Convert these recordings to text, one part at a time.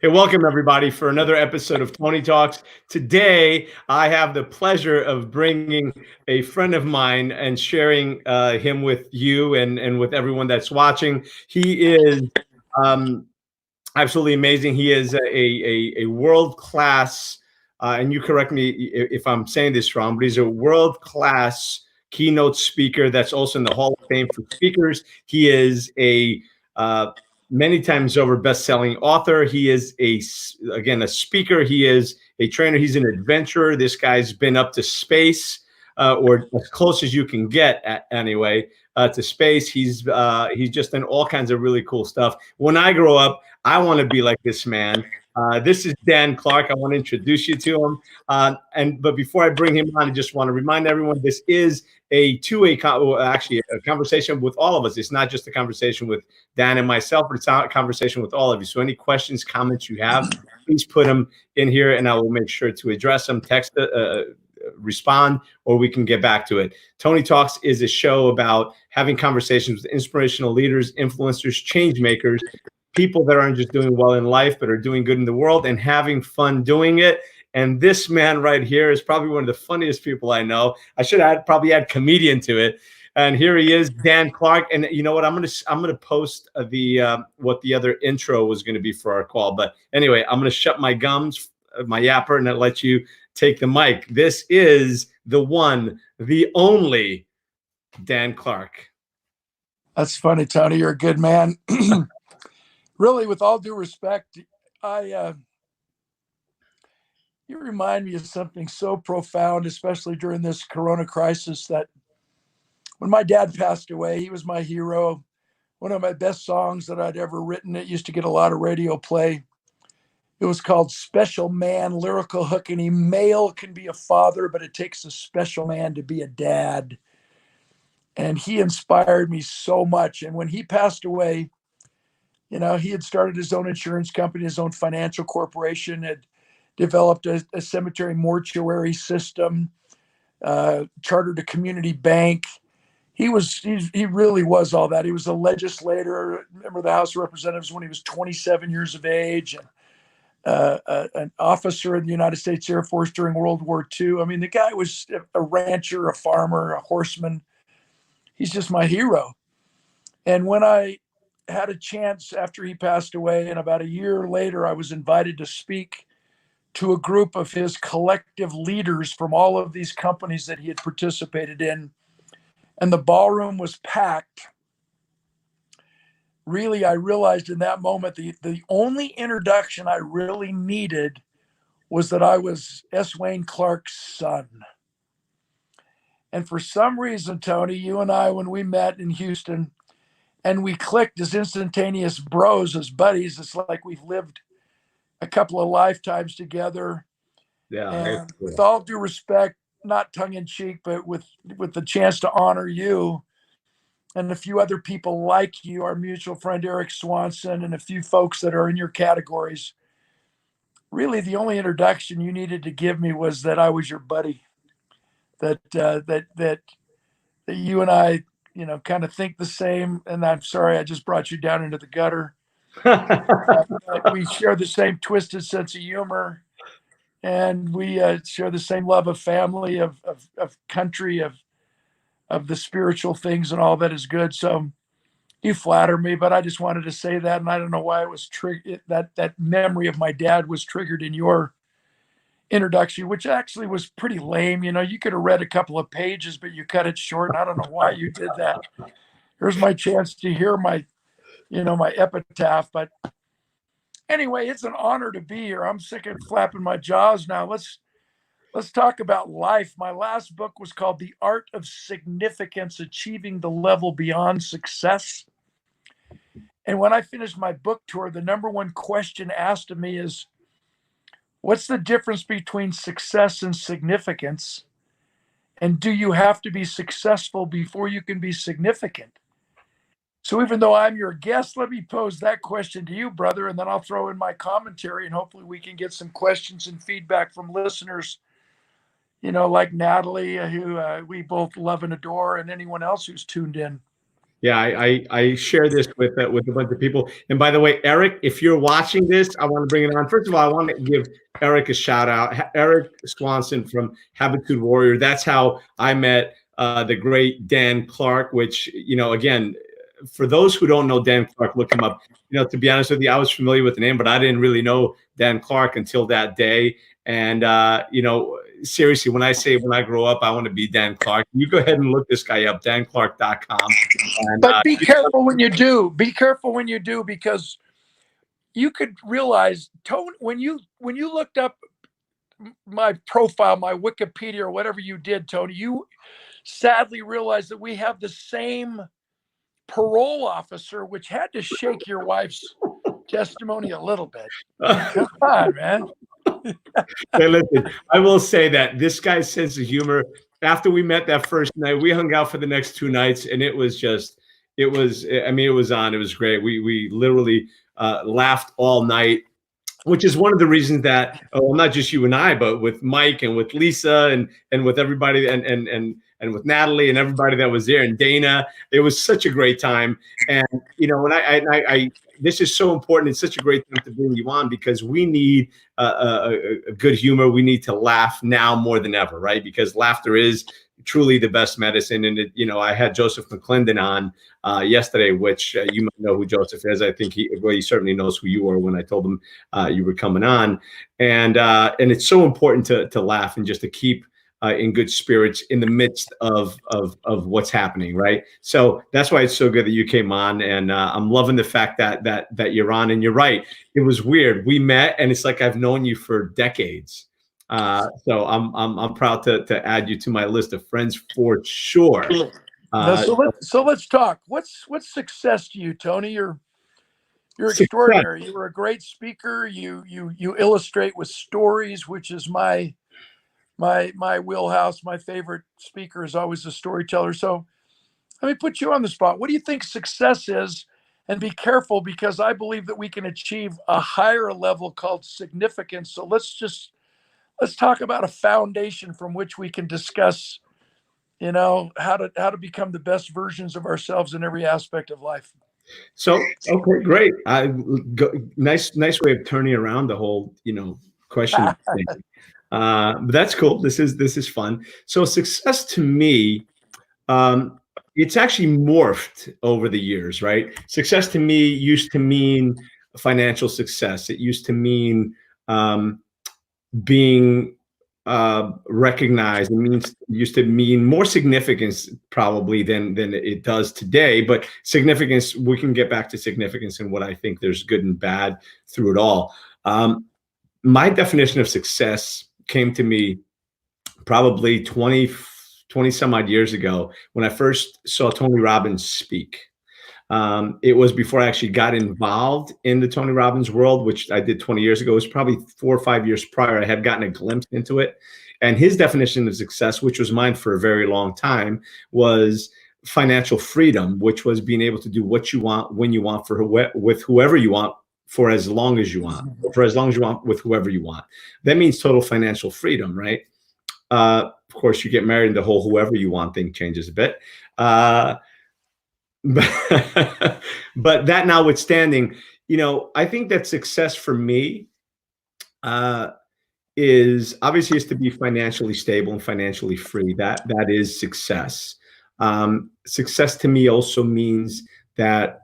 Hey, welcome everybody for another episode of Tony Talks. Today, I have the pleasure of bringing a friend of mine and sharing him with you and with everyone that's watching. He is um, absolutely amazing. He is a world-class, and you correct me if I'm saying this wrong, but he's a world-class keynote speaker that's also in the Hall of Fame for speakers. He is a many times over best-selling author. He is again a speaker. He is a trainer. He's an adventurer. This guy's been up to space, or as close as you can get anyway, to space. He's just done all kinds of really cool stuff. When I grow up, I want to be like this man. This is Dan Clark. I want to introduce you to him. But before I bring him on, I just want to remind everyone this is a two-way, actually a conversation with all of us. It's not just a conversation with Dan and myself, but it's a conversation with all of you. So any questions, comments you have, please put them in here, and I will make sure to address them. Text, respond, or we can get back to it. Tony Talks is a show about having conversations with inspirational leaders, influencers, change makers, people that aren't just doing well in life, but are doing good in the world and having fun doing it. And this man right here is probably one of the funniest people I know. I should probably add comedian to it. And here he is, Dan Clark. And you know what? I'm gonna post the what the other intro was going to be for our call. But anyway, I'm gonna shut my gums, my yapper, and I'll let you take the mic. This is the one, the only Dan Clark. That's funny, Tony. You're a good man. Really, with all due respect, you remind me of something so profound, especially during this Corona crisis, that when my dad passed away, he was my hero. One of my best songs that I'd ever written. It used to get a lot of radio play. It was called Special Man, lyrical hook. Any male can be a father, but it takes a special man to be a dad. And he inspired me so much. And when he passed away, you know, he had started his own insurance company, his own financial corporation, had developed a cemetery mortuary system, chartered a community bank. He really was all that. He was a legislator, member of the House of Representatives when he was 27 years of age, and an officer in the United States Air Force during World War II. I mean, the guy was a rancher, a farmer, a horseman. He's just my hero. And when I had a chance after he passed away, and about a year later, I was invited to speak to a group of his collective leaders from all of these companies that he had participated in. And the ballroom was packed. Really, I realized in that moment, the only introduction I really needed was that I was S. Wayne Clark's son. And for some reason, Tony, you and I, when we met in Houston, and we clicked as instantaneous bros, as buddies. It's like we've lived a couple of lifetimes together. Yeah. And with all due respect, not tongue in cheek, but with the chance to honor you and a few other people like you, our mutual friend Eric Swanson, and a few folks that are in your categories. Really, the only introduction you needed to give me was that I was your buddy. That you and I, you know, kind of think the same. And I'm sorry, I just brought you down into the gutter. We share the same twisted sense of humor, and we share the same love of family, of country, of the spiritual things and all that is good. So you flatter me, but I just wanted to say that. And I don't know why it was triggered. That memory of my dad was triggered in your introduction, which actually was pretty lame. You know, you could have read a couple of pages, but you cut it short. And I don't know why you did that. Here's my chance to hear my epitaph. But anyway, it's an honor to be here. I'm sick of flapping my jaws now. Let's talk about life. My last book was called The Art of Significance: Achieving the Level Beyond Success. And when I finished my book tour, the number one question asked of me is, what's the difference between success and significance? And do you have to be successful before you can be significant? So even though I'm your guest, let me pose that question to you, brother, and then I'll throw in my commentary, and hopefully we can get some questions and feedback from listeners, like Natalie, who we both love and adore, and anyone else who's tuned in. Yeah, I share this with a bunch of people. And by the way, Eric, if you're watching this, I want to bring it on. First of all, I want to give Eric a shout out. Eric Swanson from Habitude Warrior. That's how I met the great Dan Clark. Which, again, for those who don't know Dan Clark, look him up. To be honest with you, I was familiar with the name, but I didn't really know Dan Clark until that day. And seriously, when I grow up, I want to be Dan Clark. You go ahead and look this guy up, danclark.com. And, But be careful when you do. Be careful when you do, because you could realize, Tony, when you looked up my profile, my Wikipedia, or whatever you did, Tony, you sadly realized that we have the same parole officer, which had to shake your wife's testimony a little bit. Come on, man. Hey, listen, I will say that this guy's sense of humor, after we met that first night, we hung out for the next 2 nights, and it was it was great. We literally laughed all night, which is one of the reasons that, not just you and I, but with Mike and with Lisa and with everybody and with Natalie and everybody that was there, and Dana, it was such a great time. And when I this is so important. It's such a great time to bring you on, because we need a good humor. We need to laugh now more than ever, right? Because laughter is truly the best medicine. And I had Joseph McClendon on yesterday, which you might know who Joseph is. I think he certainly knows who you are when I told him you were coming on. And it's so important to laugh and just to keep in good spirits in the midst of what's happening, right? So that's why it's so good that you came on, and I'm loving the fact that you're on. And you're right, it was weird. We met, and it's like I've known you for decades. So I'm proud to add you to my list of friends for sure. So let's talk. What's success to you, Tony? You're extraordinary. You were a great speaker. You illustrate with stories, which is my wheelhouse. My favorite speaker is always a storyteller. So let me put you on the spot. What do you think success is? And be careful, because I believe that we can achieve a higher level called significance. So let's talk about a foundation from which we can discuss, how to become the best versions of ourselves in every aspect of life. So, okay, great. Nice way of turning around the whole, question thing. But that's cool. This is fun. So success to me, it's actually morphed over the years, right? Success to me used to mean financial success. It used to mean being recognized. Used to mean more significance probably than it does today. But significance, we can get back to significance and what I think there's good and bad through it all. My definition of success came to me probably 20 some odd years ago when I first saw Tony Robbins speak. It was before I actually got involved in the Tony Robbins world, which I did 20 years ago. It was probably 4 or 5 years prior. I had gotten a glimpse into it. And his definition of success, which was mine for a very long time, was financial freedom, which was being able to do what you want, when you want, with whoever you want, for as long as you want, with whoever you want. That means total financial freedom, right? Of course, you get married and the whole whoever you want thing changes a bit. But that notwithstanding, I think that success for me is to be financially stable and financially free. That is success. Success to me also means that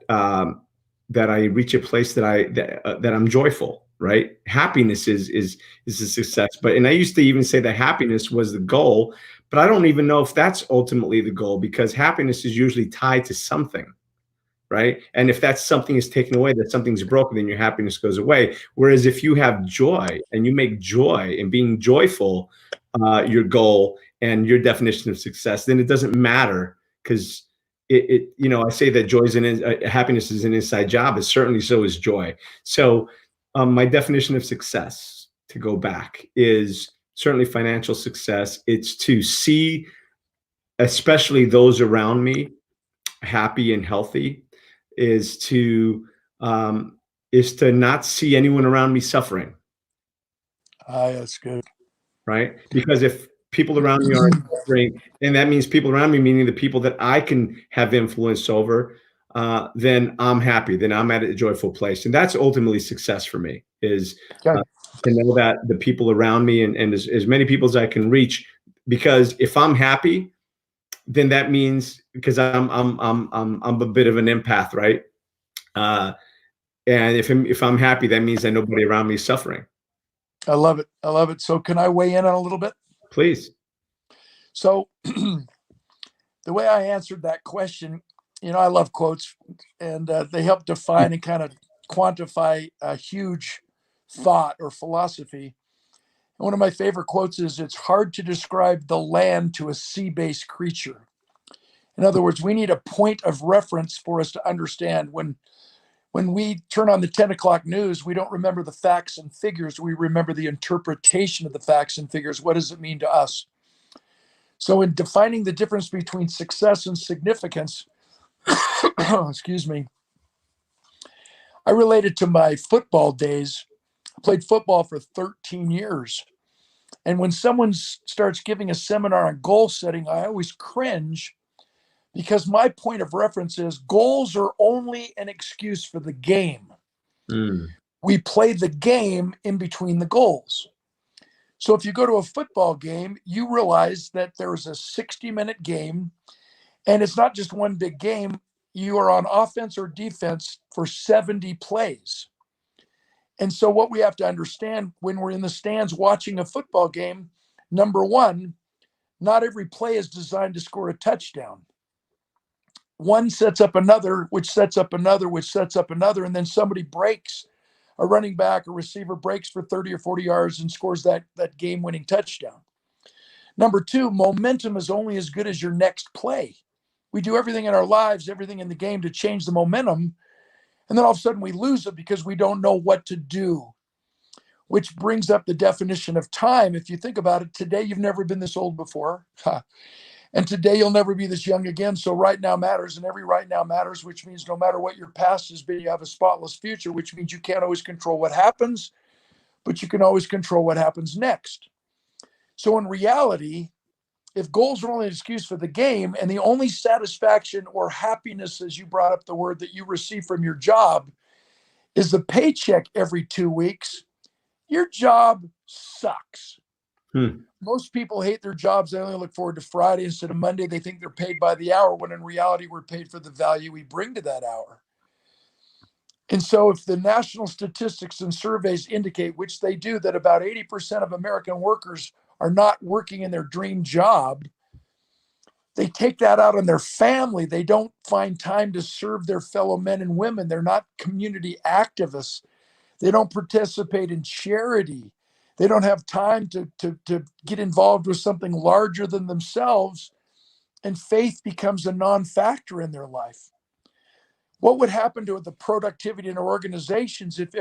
that I reach a place that I'm joyful, right? Happiness is a success. And I used to even say that happiness was the goal, but I don't even know if that's ultimately the goal, because happiness is usually tied to something, right? And if that something is taken away, that something's broken, then your happiness goes away. Whereas if you have joy and you make joy and being joyful your goal and your definition of success, then it doesn't matter, because I say that happiness is an inside job, as certainly so is joy. So my definition of success, to go back, is certainly financial success. It's to see, especially those around me, happy and healthy. Is to not see anyone around me suffering. That's good. Right? Because if people around me aren't suffering, and that means people around me, meaning the people that I can have influence over, then I'm happy. Then I'm at a joyful place, and that's ultimately success for me. Is Okay. to know that the people around me and as many people as I can reach, because if I'm happy, then that means because I'm a bit of an empath, right? Uh, and if I'm happy, that means that nobody around me is suffering. I love it. I love it. So can I weigh in on a little bit? Please. So the way I answered that question, I love quotes, and they help define and kind of quantify a huge thought or philosophy. And one of my favorite quotes is, "It's hard to describe the land to a sea-based creature." In other words, we need a point of reference for us to understand. When we turn on the 10 o'clock news, we don't remember the facts and figures. We remember the interpretation of the facts and figures. What does it mean to us? So, in defining the difference between success and significance, excuse me, I related to my football days. I played football for 13 years. And when someone starts giving a seminar on goal setting, I always cringe because my point of reference is goals are only an excuse for the game. Mm. We play the game in between the goals. So if you go to a football game, you realize that there's a 60-minute game, and it's not just one big game. You are on offense or defense for 70 plays. And so what we have to understand when we're in the stands watching a football game, number one, not every play is designed to score a touchdown. One sets up another, which sets up another, which sets up another, and then somebody breaks. A running back or receiver breaks for 30 or 40 yards and scores that game-winning touchdown. Number two, momentum is only as good as your next play. We do everything in our lives, everything in the game to change the momentum, and then all of a sudden we lose it because we don't know what to do, which brings up the definition of time. If you think about it, today you've never been this old before. And today you'll never be this young again. So right now matters, and every right now matters, which means no matter what your past has been, you have a spotless future, which means you can't always control what happens, but you can always control what happens next. So in reality, if goals are only an excuse for the game and the only satisfaction or happiness, as you brought up the word, that you receive from your job is the paycheck every 2 weeks, your job sucks. Hmm. Most people hate their jobs. They only look forward to Friday instead of Monday. They think they're paid by the hour, when in reality, we're paid for the value we bring to that hour. And so if the national statistics and surveys indicate, which they do, that about 80% of American workers are not working in their dream job, they take that out on their family. They don't find time to serve their fellow men and women. They're not community activists. They don't participate in charity. They don't have time to get involved with something larger than themselves, and faith becomes a non-factor in their life. What would happen to the productivity in our organizations if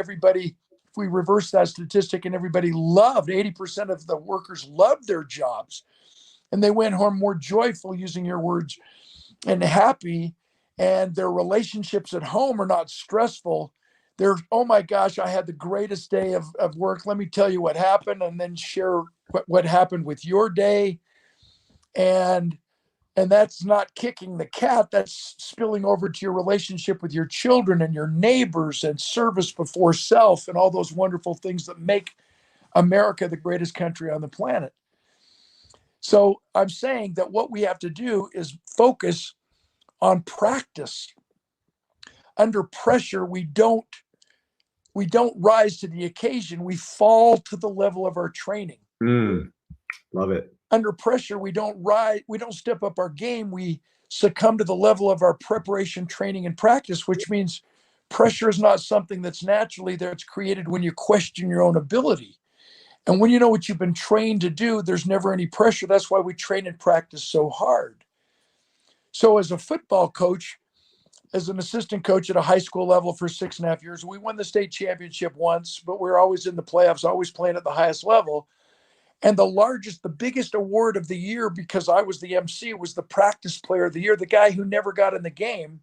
we reverse that statistic and everybody loved, 80% of the workers loved their jobs, and they went home more joyful, using your words, and happy, and their relationships at home are not stressful. They're, oh my gosh, I had the greatest day of work. Let me tell you what happened, and then share what happened with your day. And that's not kicking the cat. That's spilling over to your relationship with your children and your neighbors, and service before self, and all those wonderful things that make America the greatest country on the planet. So I'm saying that what we have to do is focus on practice. Under pressure, we don't rise to the occasion. We fall to the level of our training. Love it. Under pressure, we don't step up our game. We succumb to the level of our preparation, training, and practice, which means pressure is not something that's naturally there. It's created when you question your own ability. And when you know what you've been trained to do, there's never any pressure. That's why we train and practice so hard. So as a football coach, as an assistant coach at a high school level for 6.5 years, we won the state championship once, but we were always in the playoffs, always playing at the highest level. And the biggest award of the year, because I was the MC, was the practice player of the year, the guy who never got in the game,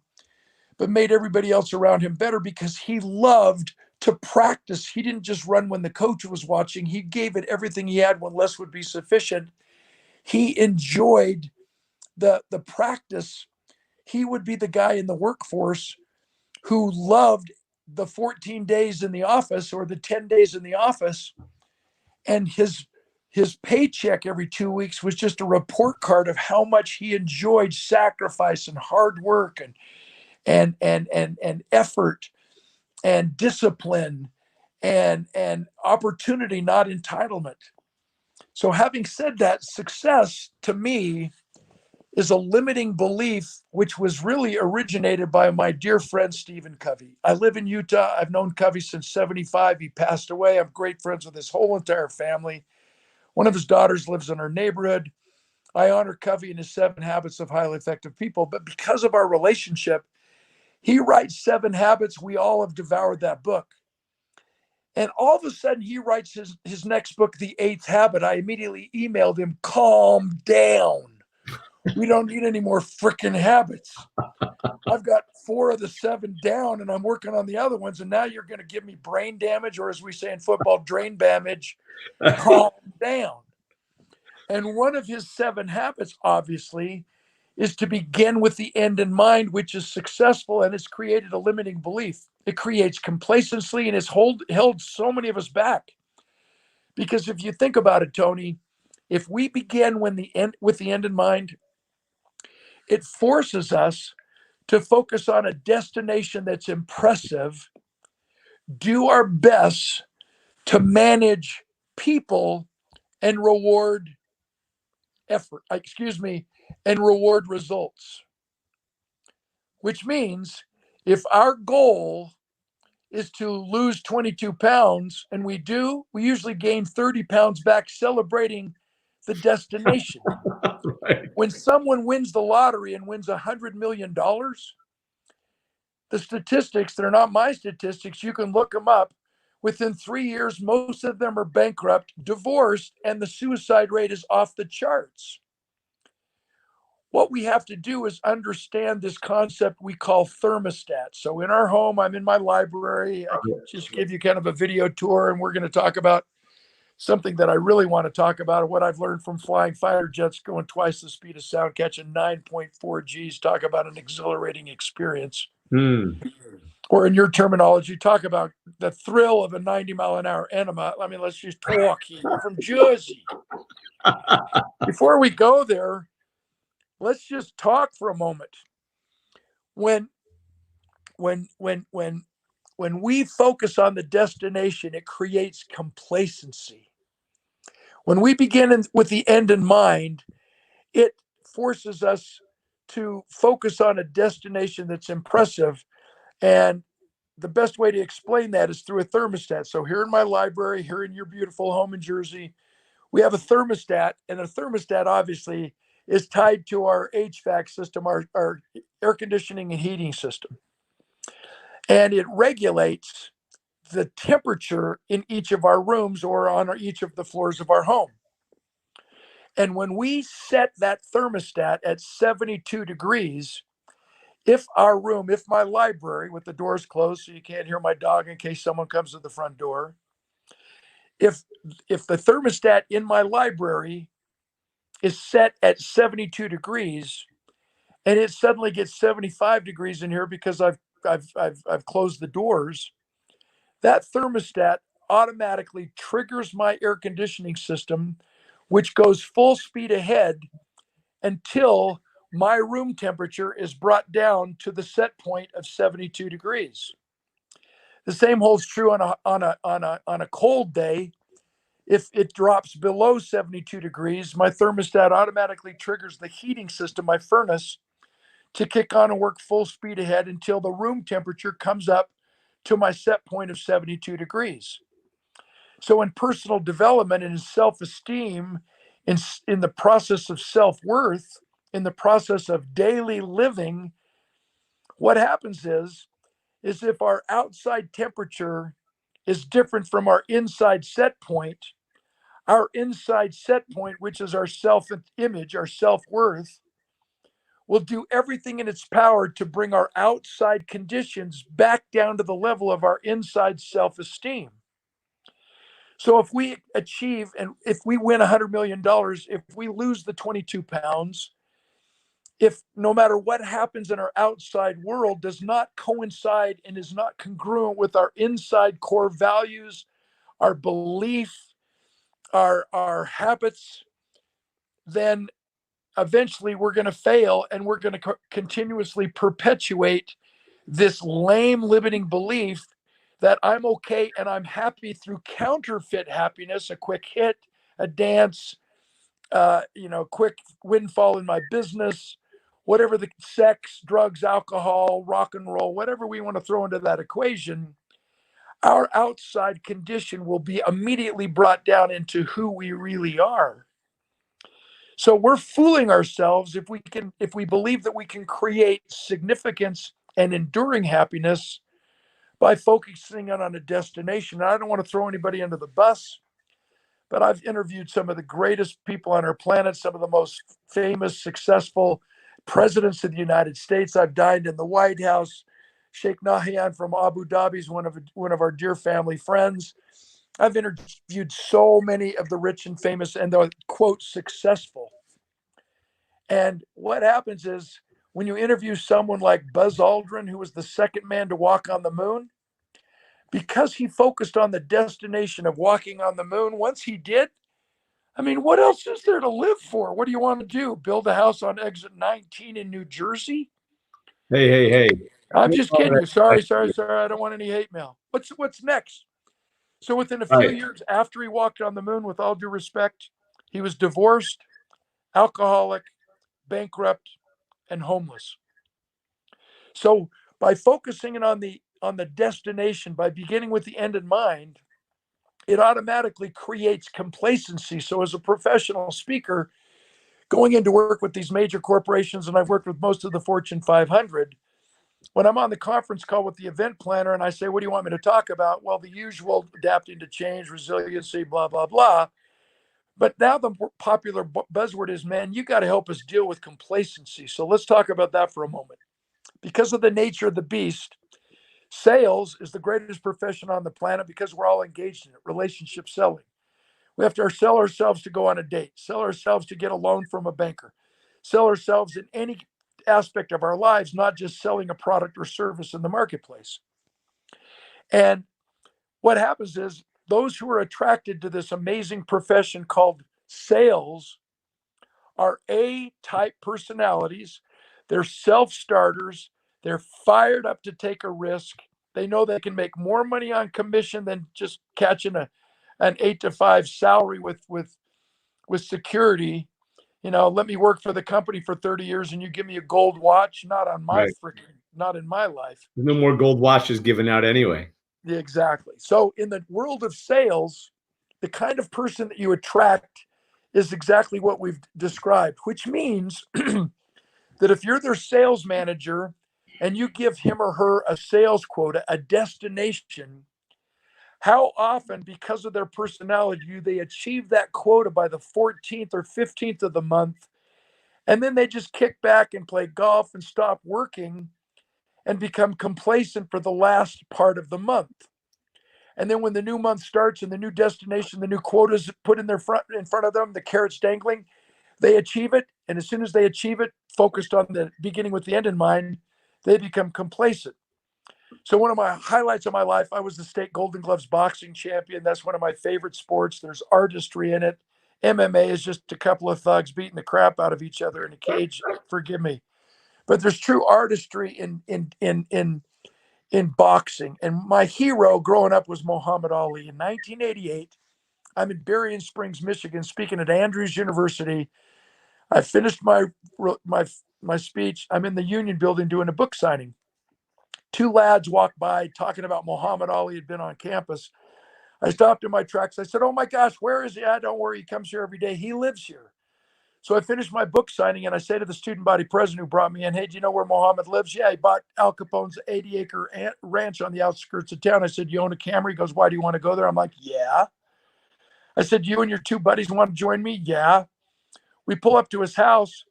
but made everybody else around him better because he loved to practice. He didn't just run when the coach was watching. He gave it everything he had when less would be sufficient. he enjoyed the practice. He would be the guy in the workforce who loved the 14 days in the office or the 10 days in the office, and his paycheck every 2 weeks was just a report card of how much he enjoyed sacrifice and hard work and effort and discipline and opportunity, not entitlement. So having said that, success to me is a limiting belief, which was really originated by my dear friend, Stephen Covey. I live in Utah. I've known Covey since 75. He passed away. I'm great friends with his whole entire family. One of his daughters lives in our neighborhood. I honor Covey and his 7 Habits of Highly Effective People. But because of our relationship, he writes 7 Habits. We all have devoured that book. And all of a sudden, he writes his next book, The 8th Habit. I immediately emailed him, calm down. We don't need any more freaking habits. I've got 4 of the 7 down and I'm working on the other ones. And now you're going to give me brain damage, or as we say in football, drain damage. Calm down. And one of his 7 habits, obviously, is to begin with the end in mind, which is successful, and it's created a limiting belief. It creates complacency and it's held so many of us back. Because if you think about it, Tony, if we begin with the end in mind, it forces us to focus on a destination that's impressive, do our best to manage people and reward and reward results. Which means if our goal is to lose 22 pounds, and we usually gain 30 pounds back celebrating the destination. Right. When someone wins the lottery and wins $100 million, the statistics, they're not my statistics, you can look them up. Within 3 years, most of them are bankrupt, divorced, and the suicide rate is off the charts. What we have to do is understand this concept we call thermostat. So in our home, I'm in my library. I can just give you kind of a video tour, and we're going to talk about something that I really want to talk about, what I've learned from flying fighter jets going twice the speed of sound, catching 9.4 Gs. Talk about an exhilarating experience. Or in your terminology, talk about the thrill of a 90-mile-an-hour enema. I mean, let's just talk here. You're from Jersey. Before we go there, let's just talk for a moment. When we focus on the destination, it creates complacency. When we begin with the end in mind, it forces us to focus on a destination that's impressive. And the best way to explain that is through a thermostat. So here in my library, here in your beautiful home in Jersey, we have a thermostat, and a thermostat obviously is tied to our HVAC system, our air conditioning and heating system. And it regulates the temperature in each of our rooms or on each of the floors of our home. And when we set that thermostat at 72 degrees, if my library with the doors closed so you can't hear my dog in case someone comes to the front door, if the thermostat in my library is set at 72 degrees and it suddenly gets 75 degrees in here because I've closed the doors, that thermostat automatically triggers my air conditioning system, which goes full speed ahead until my room temperature is brought down to the set point of 72 degrees. The same holds true on a cold day. If it drops below 72 degrees, my thermostat automatically triggers the heating system, my furnace, to kick on and work full speed ahead until the room temperature comes up to my set point of 72 degrees. So in personal development and in self-esteem, in the process of self-worth, in the process of daily living, what happens is if our outside temperature is different from our inside set point, our inside set point, which is our self-image, our self-worth, will do everything in its power to bring our outside conditions back down to the level of our inside self-esteem. So if we achieve, and if we win $100 million, if we lose the 22 pounds, if no matter what happens in our outside world does not coincide and is not congruent with our inside core values, our belief, our habits, then eventually we're going to fail, and we're going to continuously perpetuate this lame limiting belief that I'm okay and I'm happy through counterfeit happiness, a quick hit, a dance, quick windfall in my business, whatever the sex, drugs, alcohol, rock and roll, whatever we want to throw into that equation. Our outside condition will be immediately brought down into who we really are. So we're fooling ourselves if we believe that we can create significance and enduring happiness by focusing on a destination. And I don't want to throw anybody under the bus, but I've interviewed some of the greatest people on our planet, some of the most famous, successful presidents of the United States. I've dined in the White House. Sheikh Nahyan from Abu Dhabi is one of our dear family friends. I've interviewed so many of the rich and famous and the quote successful. And what happens is when you interview someone like Buzz Aldrin, who was the second man to walk on the moon, because he focused on the destination of walking on the moon, once he did, I mean, what else is there to live for? What do you want to do? Build a house on exit 19 in New Jersey? Hey. I'm just kidding you. Sorry. I don't want any hate mail. What's next? So within a few years after he walked on the moon, with all due respect, he was divorced, alcoholic, bankrupt, and homeless. So by focusing on the destination, by beginning with the end in mind, it automatically creates complacency. So as a professional speaker, going into work with these major corporations, and I've worked with most of the Fortune 500, when I'm on the conference call with the event planner and I say, what do you want me to talk about? Well, the usual adapting to change, resiliency, blah, blah, blah. But now the popular buzzword is, man, you got to help us deal with complacency. So let's talk about that for a moment. Because of the nature of the beast, sales is the greatest profession on the planet because we're all engaged in it, relationship selling. We have to sell ourselves to go on a date, sell ourselves to get a loan from a banker, sell ourselves in any aspect of our lives, not just selling a product or service in the marketplace. And what happens is those who are attracted to this amazing profession called sales are A-type personalities. They're self-starters. They're fired up to take a risk. They know they can make more money on commission than just catching an 8 to 5 salary with security. Let me work for the company for 30 years and you give me a gold watch. Not in my life. There's no more gold watches given out anyway. Exactly. So in the world of sales, the kind of person that you attract is exactly what we've described, which means that if you're their sales manager and you give him or her a sales quota, a destination, how often, because of their personality, do they achieve that quota by the 14th or 15th of the month? And then they just kick back and play golf and stop working and become complacent for the last part of the month. And then when the new month starts and the new destination, the new quotas put in front of them, the carrots dangling, they achieve it. And as soon as they achieve it, focused on the beginning with the end in mind, they become complacent. So one of my highlights of my life, I was the state Golden Gloves boxing champion. That's one of my favorite sports. There's artistry in it. MMA is just a couple of thugs beating the crap out of each other in a cage. Forgive me, but there's true artistry in boxing. And my hero growing up was Muhammad Ali. In 1988, I'm in Berrien Springs, Michigan, speaking at Andrews University. I finished my speech. I'm in the Union Building doing a book signing. Two lads walked by talking about Muhammad Ali had been on campus. I stopped in my tracks. I said, oh my gosh, where is he? Don't worry. He comes here every day. He lives here. So I finished my book signing and I say to the student body president who brought me in, hey, do you know where Muhammad lives? Yeah, he bought Al Capone's 80-acre ranch on the outskirts of town. I said, you own a Camry? He goes, why do you want to go there? I'm like, yeah. I said, you and your two buddies want to join me? Yeah. We pull up to his house.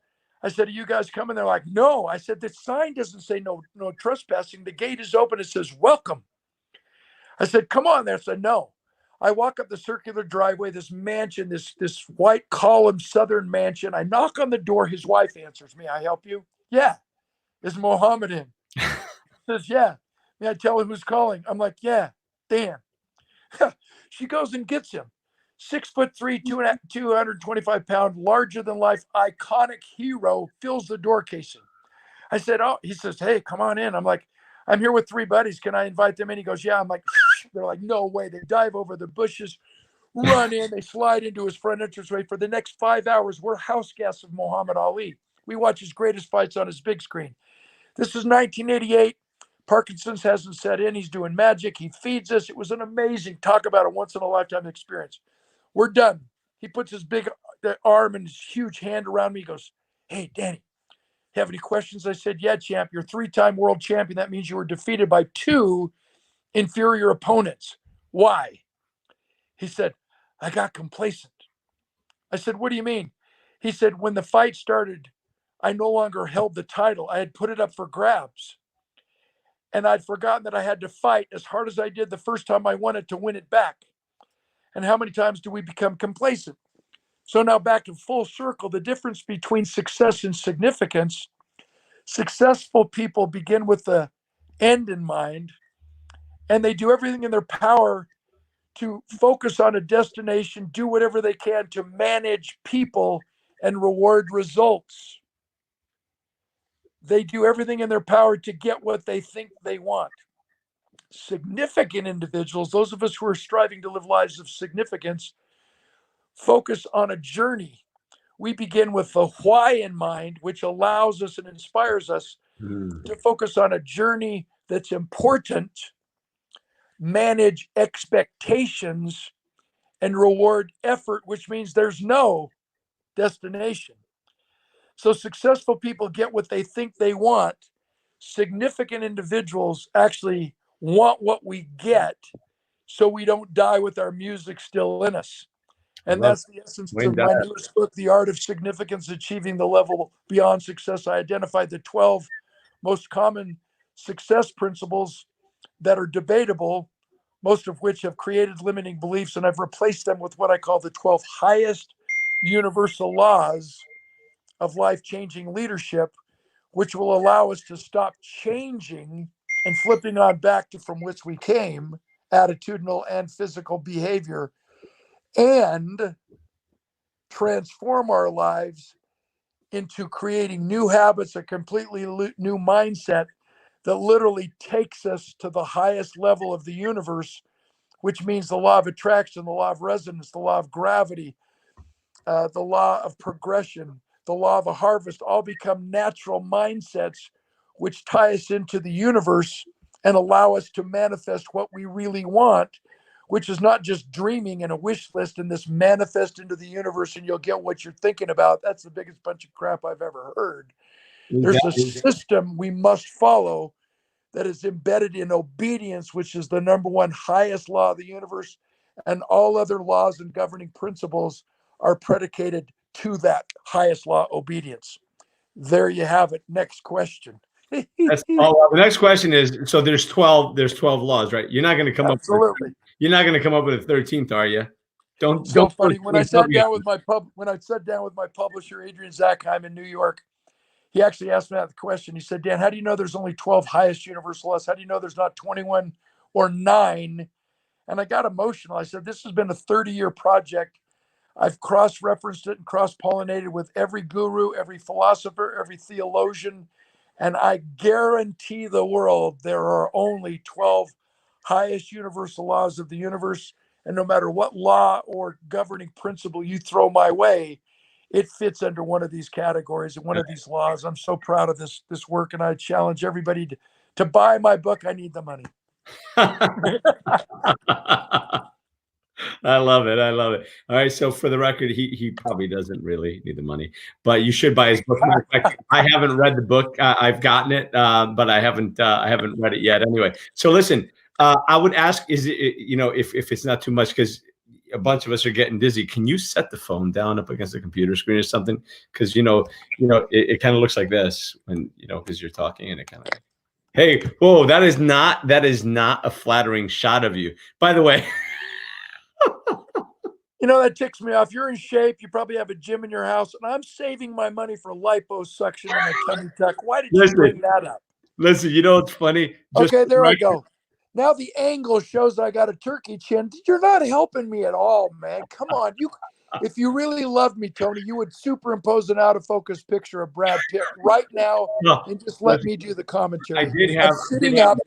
I said, are you guys coming? They're like, no. I said, the sign doesn't say no trespassing. The gate is open. It says, welcome. I said, come on. They said, no. I walk up the circular driveway, this mansion, this white column southern mansion. I knock on the door. His wife answers. May I help you? Yeah. Is Mohammed in? Says, yeah. May I tell him who's calling? I'm like, yeah, Dan. She goes and gets him. 6'3", 225-pound, larger than life, iconic hero, fills the door casing. I said, oh, he says, hey, come on in. I'm like, I'm here with 3 buddies. Can I invite them in? He goes, yeah. I'm like, they're like, no way. They dive over the bushes, run in, they slide into his front entranceway. For the next 5 hours, we're house guests of Muhammad Ali. We watch his greatest fights on his big screen. This is 1988. Parkinson's hasn't set in. He's doing magic. He feeds us. It was an amazing, talk about a once in a lifetime experience. We're done. He puts his big arm and his huge hand around me. He goes, hey, Danny, have any questions? I said, yeah, champ, you're 3-time world champion. That means you were defeated by 2 inferior opponents. Why? He said, I got complacent. I said, what do you mean? He said, when the fight started, I no longer held the title. I had put it up for grabs. And I'd forgotten that I had to fight as hard as I did the first time I won it to win it back. And how many times do we become complacent? So now back to full circle, the difference between success and significance. Successful people begin with the end in mind, and they do everything in their power to focus on a destination, do whatever they can to manage people and reward results. They do everything in their power to get what they think they want. Significant individuals, those of us who are striving to live lives of significance, focus on a journey. We begin with the why in mind, which allows us and inspires us to focus on a journey that's important, manage expectations, and reward effort, which means there's no destination. So successful people get what they think they want. Significant individuals actually want what we get, so we don't die with our music still in us. And that's the essence of my newest book, The Art of Significance, Achieving the Level Beyond Success. I identified the 12 most common success principles that are debatable, most of which have created limiting beliefs, and I've replaced them with what I call the 12 highest universal laws of life-changing leadership, which will allow us to stop changing and flipping on back to from which we came, attitudinal and physical behavior, and transform our lives into creating new habits, a completely new mindset that literally takes us to the highest level of the universe, which means the law of attraction, the law of resonance, the law of gravity, the law of progression, the law of a harvest, all become natural mindsets which tie us into the universe and allow us to manifest what we really want, which is not just dreaming and a wish list and this manifest into the universe and you'll get what you're thinking about. That's the biggest bunch of crap I've ever heard. There's a system we must follow that is embedded in obedience, which is the number one highest law of the universe, and all other laws and governing principles are predicated to that highest law, obedience. There you have it. Next question. That's all. The next question is, so there's 12 laws, right? You're not going to come Absolutely. You're not going to come up with a 13th, are you? Don't funny. When I sat down with my publisher, Adrian Zackheim in New York, he actually asked me that question. He said, Dan, how do you know there's only 12 highest universal laws? How do you know there's not 21 or 9? And I got emotional. I said, this has been a 30-year project. I've cross-referenced it and cross-pollinated with every guru, every philosopher, every theologian, and I guarantee the world there are only 12 highest universal laws of the universe. And no matter what law or governing principle you throw my way, it fits under one of these categories and one of these laws. I'm so proud of this work, and I challenge everybody to buy my book. I need the money. I love it. I love it. All right. So for the record, he probably doesn't really need the money, but you should buy his book. In fact, I haven't read the book. I've gotten it, but I haven't read it yet. Anyway, so listen, I would ask, is it, if it's not too much, because a bunch of us are getting dizzy, can you set the phone down up against the computer screen or something? Because it kind of looks like this when because you're talking, and it kind of. Hey, whoa, that is not a flattering shot of you. By the way. You know, that ticks me off. You're in shape. You probably have a gym in your house, and I'm saving my money for liposuction and a tummy tuck. Why did you bring that up? Listen, you know what's funny? Just Okay, there I go. Now the angle shows I got a turkey chin. You're not helping me at all, man. Come on. If you really loved me, Tony, you would superimpose an out of focus picture of Brad Pitt right now No, and just let me do the commentary. I did I'm have sitting up.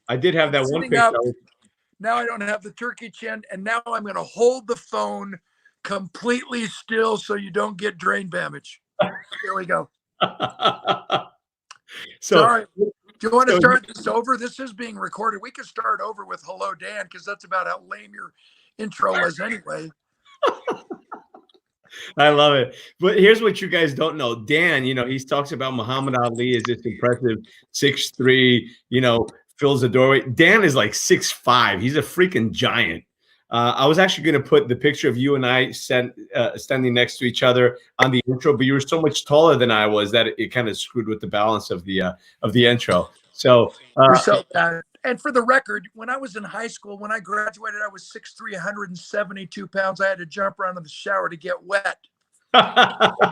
I did have that one Sitting picture. up. Now I don't have the turkey chin, and now I'm going to hold the phone completely still so you don't get drain damage. Here we go. Sorry. Do you want to start this over? This is being recorded. We could start over with "Hello, Dan," because that's about how lame your intro was anyway. I love it. But here's what you guys don't know. Dan, you know, he talks about Muhammad Ali as this impressive 6'3", you know, fills the doorway. Dan is like 6'5". He's a freaking giant. I was actually going to put the picture of you and I standing next to each other on the intro, but you were so much taller than I was that it kind of screwed with the balance of the intro. So you're so bad. And for the record, when I was in high school, when I graduated, I was 6'3", 172 pounds. I had to jump around in the shower to get wet.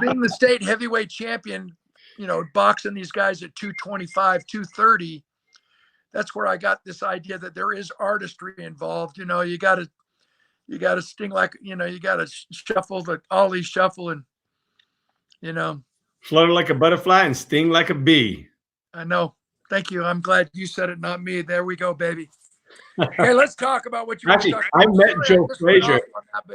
Being the state heavyweight champion, you know, boxing these guys at 225, 230, that's where I got this idea that there is artistry involved. You know, you got to sting like, you know, you got to shuffle the ollie shuffle and, you know. Flutter like a butterfly and sting like a bee. I know. Thank you. I'm glad you said it, not me. There we go, baby. Hey, let's talk about what you actually. I met Joe Frazier.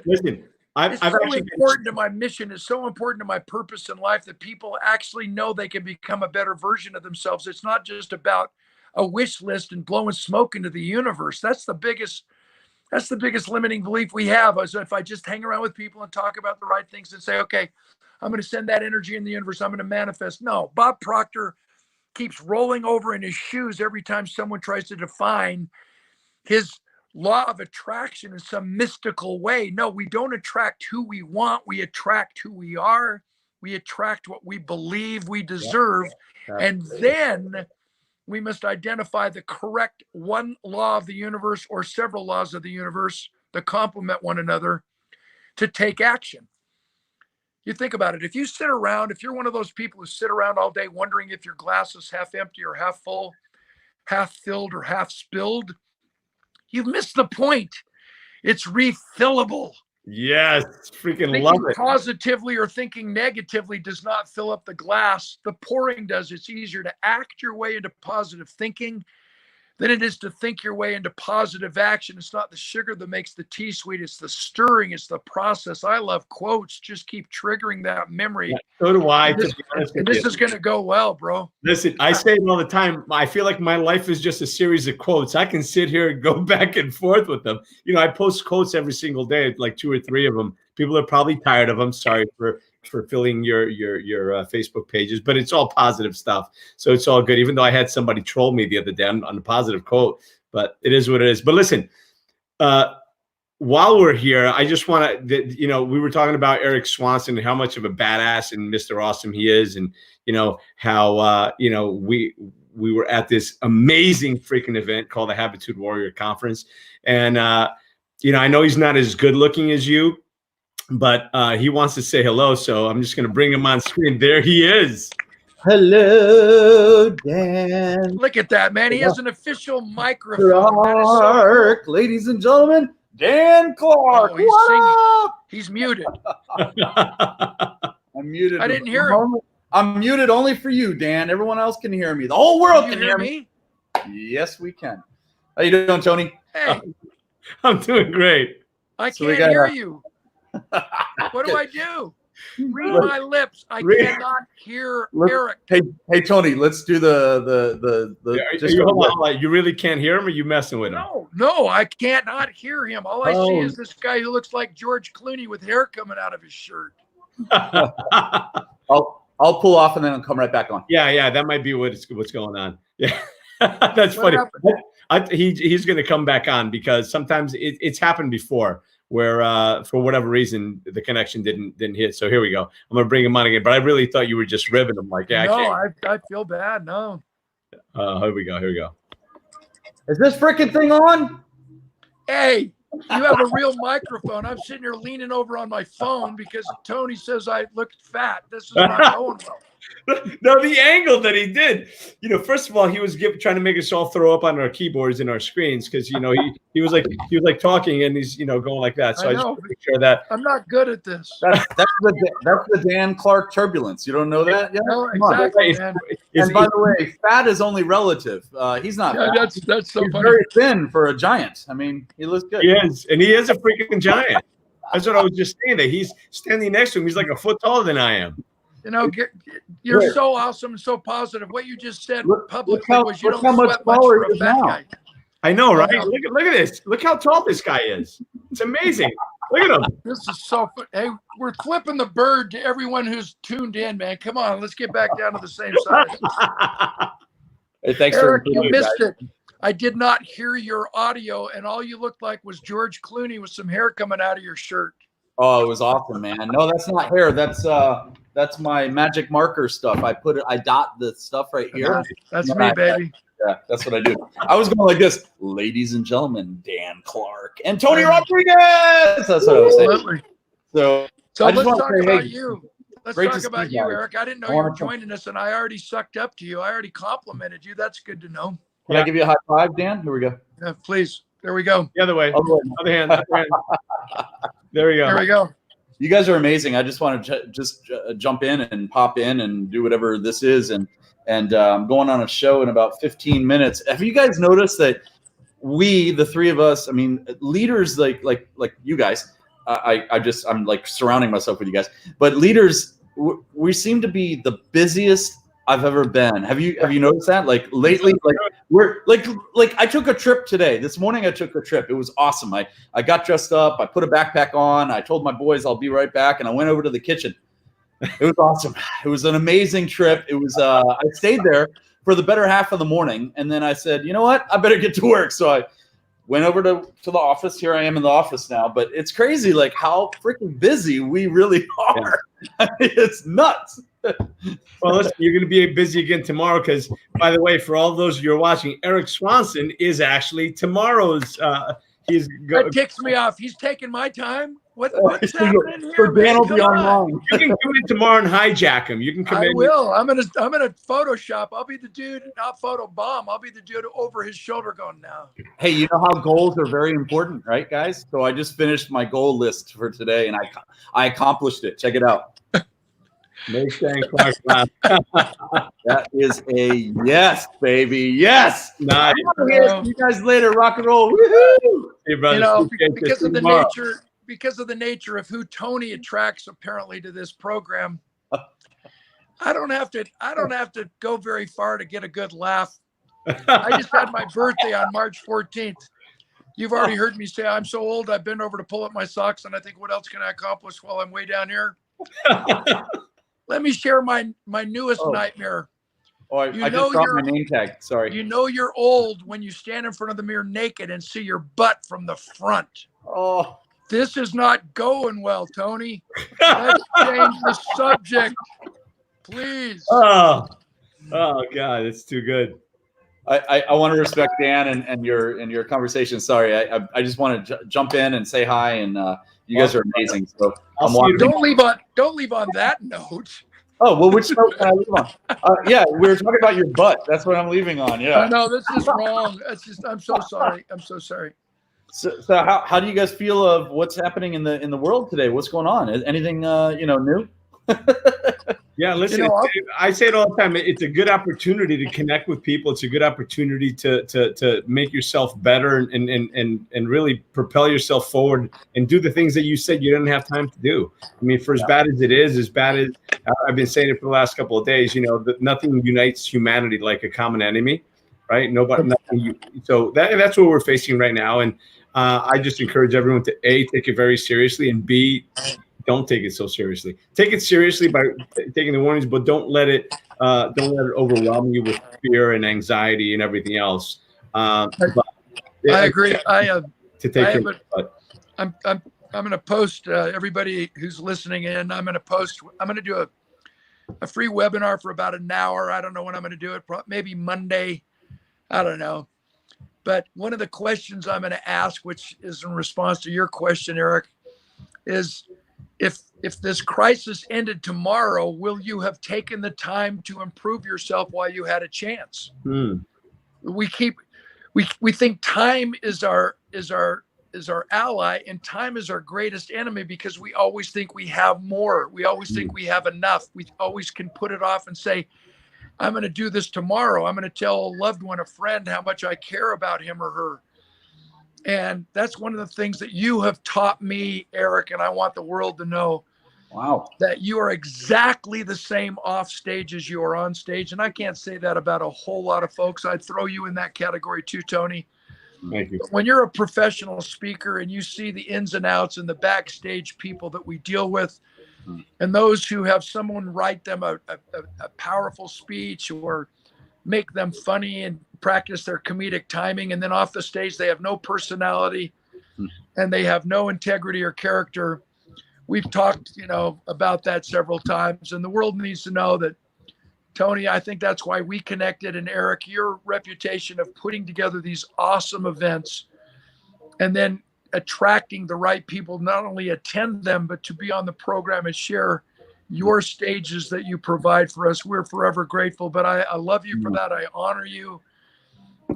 Listen, it's so important to my mission. It's so important to my purpose in life that people actually know they can become a better version of themselves. It's not just about a wish list and blowing smoke into the universe. That's the biggest limiting belief we have. Is if I just hang around with people and talk about the right things and say, okay, I'm going to send that energy in the universe. I'm going to manifest. No, Bob Proctor keeps rolling over in his shoes every time someone tries to define his law of attraction in some mystical way. No, we don't attract who we want. We attract who we are. We attract what we believe we deserve. And then we must identify the correct one law of the universe or several laws of the universe that complement one another to take action. You think about it. If you sit around, if you're one of those people who sit around all day wondering if your glass is half empty or half full, half filled or half spilled, you've missed the point. It's refillable. Yes, freaking thinking love it. Positively or thinking negatively does not fill up the glass. The pouring does. It's easier to act your way into positive thinking than it is to think your way into positive action. It's not the sugar that makes the tea sweet. It's the stirring. It's the process. I love quotes. Just keep triggering that memory. Yeah, so do I. This is going to go well, bro. Listen, I say it all the time. I feel like my life is just a series of quotes. I can sit here and go back and forth with them. You know, I post quotes every single day, like 2 or 3 of them. People are probably tired of them. Sorry for filling your Facebook pages, but it's all positive stuff. So it's all good. Even though I had somebody troll me the other day on the positive quote, but it is what it is. But listen, while we're here, I just want to, you know, we were talking about Eric Swanson and how much of a badass and Mr. Awesome he is. And, you know, how, you know, we were at this amazing freaking event called the Habitude Warrior Conference. And, you know, I know he's not as good looking as you, but he wants to say hello. So I'm just going to bring him on screen. There he is. Hello, Dan. Look at that, man. He has an official microphone. Clark, so cool. Ladies and gentlemen, Dan Clark. Oh, he's singing. He's muted. I'm muted. I didn't hear him. I'm muted only for you, Dan. Everyone else can hear me. The whole world can hear me. Yes, we can. How you doing, Tony? Hey. I'm doing great. I can't hear you. What do I do? Read my lips. I cannot hear Eric. Hey, Tony. Let's do the. You really can't hear him, or you messing with him? No, I can't not hear him. All I see is this guy who looks like George Clooney with hair coming out of his shirt. I'll pull off and then I'll come right back on. Yeah, that might be what's going on. Yeah, that's funny. He's going to come back on because sometimes it's happened before where for whatever reason the connection didn't hit. So here we go. I'm going to bring him on again, but I really thought you were just ribbing him. Like, yeah, I feel bad. No. Here we go. Is this freaking thing on? Hey, You have a real microphone. I'm sitting here leaning over on my phone because Tony says I looked fat. This is not going well. No, the angle that he did, first of all, he was trying to make us all throw up on our keyboards and our screens because he was like talking and he's going like that. So I just want to make sure that I'm not good at this. That's the Dan Clark turbulence. You don't know that yet? No, exactly, man. And by the way, fat is only relative. He's not. Yeah, fat. that's so He's funny. very thin for a giant. I mean, he looks good. He is, and he is a freaking giant. That's what I was just saying. That he's standing next to him. He's like a foot taller than I am. You're so awesome and so positive. What you just said publicly was you don't much sweat much for a fat guy. I know, right? Look at this. Look how tall this guy is. It's amazing. Look at him. This is so fun. Hey, we're flipping the bird to everyone who's tuned in, man. Come on, let's get back down to the same size. Hey, thanks, Eric, for you missed it. I did not hear your audio, and all you looked like was George Clooney with some hair coming out of your shirt. Oh, it was awesome, man. No, that's not hair. That's my magic marker stuff. I dot the stuff right here. That's me, baby. Yeah, that's what I do. I was going like this, ladies and gentlemen, Dan Clark and Tony Rodriguez. That's what I was saying. Absolutely. So let's talk about you. Let's talk about you, guys. Eric. I didn't know you were joining us, and I already sucked up to you. I already complimented you. That's good to know. Can I give you a high five, Dan? Here we go. Yeah, please. There we go. The other way. Other hand. There we go. There we go. You guys are amazing. I just want to just jump in and pop in and do whatever this is. And I'm going on a show in about 15 minutes. Have you guys noticed that we, the three of us, I mean, leaders like you guys, I'm like surrounding myself with you guys, but leaders, we seem to be the busiest I've ever been. Have you noticed that? Like lately, like we're like I took a trip today. This morning I took a trip. It was awesome. I got dressed up. I put a backpack on. I told my boys I'll be right back, and I went over to the kitchen. It was awesome. It was an amazing trip. It was. I stayed there for the better half of the morning, and then I said, you know what? I better get to work. So I went over to the office. Here I am in the office now. But it's crazy, like how freaking busy we really are. Yeah. It's nuts. Well, listen, you're going to be busy again tomorrow because, by the way, for all those you're watching, Eric Swanson is actually tomorrow's. That ticks me off. He's taking my time. What's happening here? So Dan will be online. You can come in tomorrow and hijack him. You can come in. I will. I'm gonna Photoshop. I'll be the dude, not photobomb. I'll be the dude over his shoulder going now. Hey, you know how goals are very important, right, guys? So I just finished my goal list for today, and I accomplished it. Check it out. Make Dan Clark laugh. That is a yes, baby. Yes. Nice. See you guys later. Rock and roll. Woo-hoo! Hey, brother. You know, because of the nature of who Tony attracts apparently to this program, I don't have to go very far to get a good laugh. I just had my birthday on March 14th. You've already heard me say I'm so old. I've been over to pull up my socks, and I think, what else can I accomplish while I'm way down here? Let me share my newest nightmare. Oh, I just dropped my name tag. Sorry. You know you're old when you stand in front of the mirror naked and see your butt from the front. Oh, this is not going well, Tony. Let's change the subject, please. Oh God, it's too good. I want to respect Dan and your conversation. Sorry, I just want to jump in and say hi, and you guys are amazing. So don't leave on that note. Oh well, which note can I leave on? Yeah, we were talking about your butt. That's what I'm leaving on. Yeah. No, this is wrong. I'm so sorry. I'm so sorry. So how do you guys feel of what's happening in the world today? What's going on? Anything new? Yeah, listen, I say it all the time. It's a good opportunity to connect with people. It's a good opportunity to make yourself better and really propel yourself forward and do the things that you said you didn't have time to do. I mean, for as bad as it is, I've been saying it for the last couple of days, that nothing unites humanity like a common enemy, right? So that's what we're facing right now. And I just encourage everyone to A, take it very seriously, and B, don't take it so seriously. Take it seriously by taking the warnings, but don't let it overwhelm you with fear and anxiety and everything else. I agree. I'm going to post everybody who's listening in. I'm going to do a free webinar for about an hour. I don't know when I'm going to do it. Maybe Monday. I don't know. But one of the questions I'm going to ask, which is in response to your question, Eric, is if this crisis ended tomorrow, will you have taken the time to improve yourself while you had a chance? We think time is our ally, and time is our greatest enemy, because we always think we have more. We always think we have enough. We always can put it off and say, I'm going to do this tomorrow. I'm going to tell a loved one, a friend, how much I care about him or her. And that's one of the things that you have taught me, Eric, and I want the world to know. Wow. That you are exactly the same off stage as you are on stage. And I can't say that about a whole lot of folks. I'd throw you in that category too, Tony. Thank you. When you're a professional speaker and you see the ins and outs and the backstage people that we deal with, and those who have someone write them a powerful speech or make them funny and practice their comedic timing, and then off the stage they have no personality and they have no integrity or character. We've talked, about that several times, and the world needs to know that, Tony, I think that's why we connected. And Eric, your reputation of putting together these awesome events and then attracting the right people, not only attend them, but to be on the program and share your stages that you provide for us. We're forever grateful, but I love you for that. I honor you.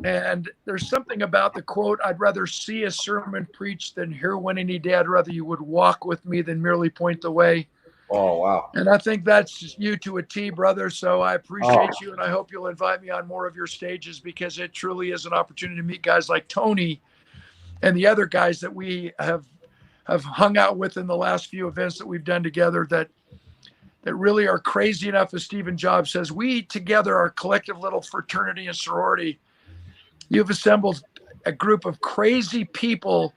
And there's something about the quote, I'd rather see a sermon preached than hear one any day. I'd rather you would walk with me than merely point the way. Oh, wow. And I think that's you to a T, brother. So I appreciate you. And I hope you'll invite me on more of your stages, because it truly is an opportunity to meet guys like Tony and the other guys that we have hung out with in the last few events that we've done together that really are crazy enough, as Stephen Jobs says, we together are a collective little fraternity and sorority. You've assembled a group of crazy people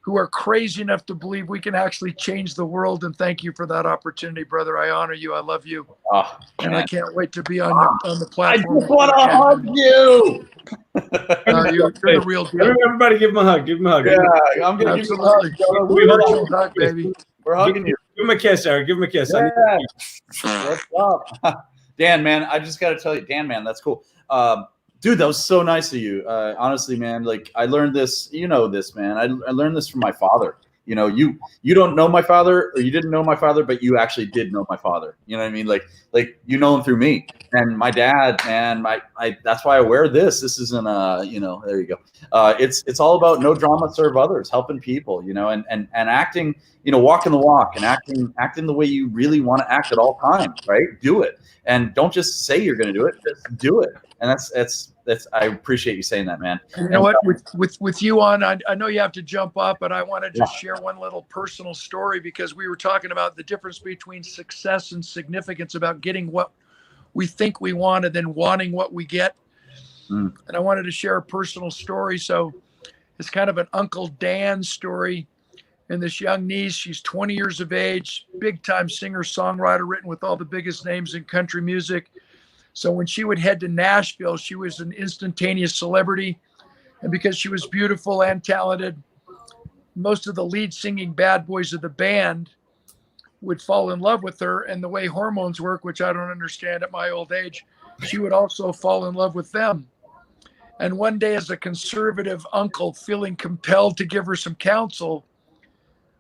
who are crazy enough to believe we can actually change the world. And thank you for that opportunity, brother. I honor you. I love you. Oh, and man. I can't wait to be on the platform. I just want to hug you. You're the real deal. Everybody give him a hug. Give him a hug. Yeah, I'm going to give you a hug. Virtual hug, baby. We're hugging you. Give him a kiss, Eric. Give him a kiss. Yeah. What's up? Dan, man, I just got to tell you, Dan, man, that's cool. Dude, that was so nice of you. Honestly, man, like I learned this, this, man. I learned this from my father. You don't know my father, or you didn't know my father, but you actually did know my father. You know what I mean? Like you know him through me. And my dad, man, that's why I wear this. This isn't there you go. It's all about no drama, serve others, helping people, and acting, walking the walk and acting the way you really want to act at all times, right? Do it. And don't just say you're going to do it, just do it. And that's I appreciate you saying that, man. You know what? With you on, I know you have to jump off, but I want to just share one little personal story, because we were talking about the difference between success and significance, about getting what we think we want and then wanting what we get. And I wanted to share a personal story. So it's kind of an Uncle Dan story. And this young niece, she's 20 years of age, big time singer, songwriter, written with all the biggest names in country music. So when she would head to Nashville, she was an instantaneous celebrity. And because she was beautiful and talented, most of the lead singing bad boys of the band would fall in love with her. And the way hormones work, which I don't understand at my old age, she would also fall in love with them. And one day, as a conservative uncle, feeling compelled to give her some counsel,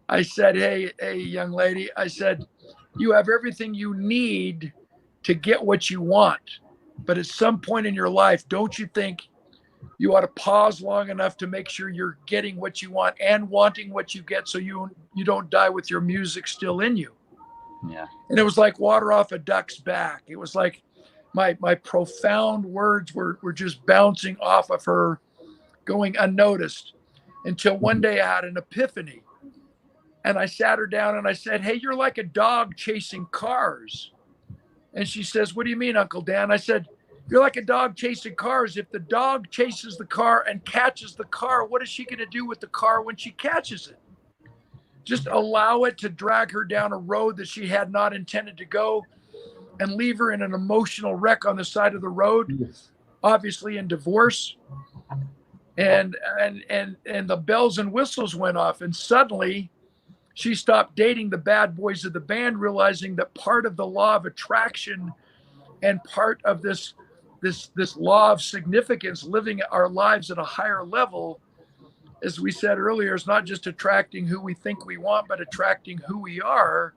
I said, hey, young lady, I said, you have everything you need to get what you want. But at some point in your life, don't you think you ought to pause long enough to make sure you're getting what you want and wanting what you get, so you don't die with your music still in you? Yeah. And it was like water off a duck's back. It was like my profound words were just bouncing off of her, going unnoticed, until one day I had an epiphany. And I sat her down and I said, hey, you're like a dog chasing cars. And she says, what do you mean, Uncle Dan? I said, you're like a dog chasing cars. If the dog chases the car and catches the car, what is she going to do with the car when she catches it? Just allow it to drag her down a road that she had not intended to go, and leave her in an emotional wreck on the side of the road, obviously in divorce. And the bells and whistles went off, and suddenly she stopped dating the bad boys of the band, realizing that part of the law of attraction and part of this this law of significance, living our lives at a higher level, as we said earlier, is not just attracting who we think we want, but attracting who we are,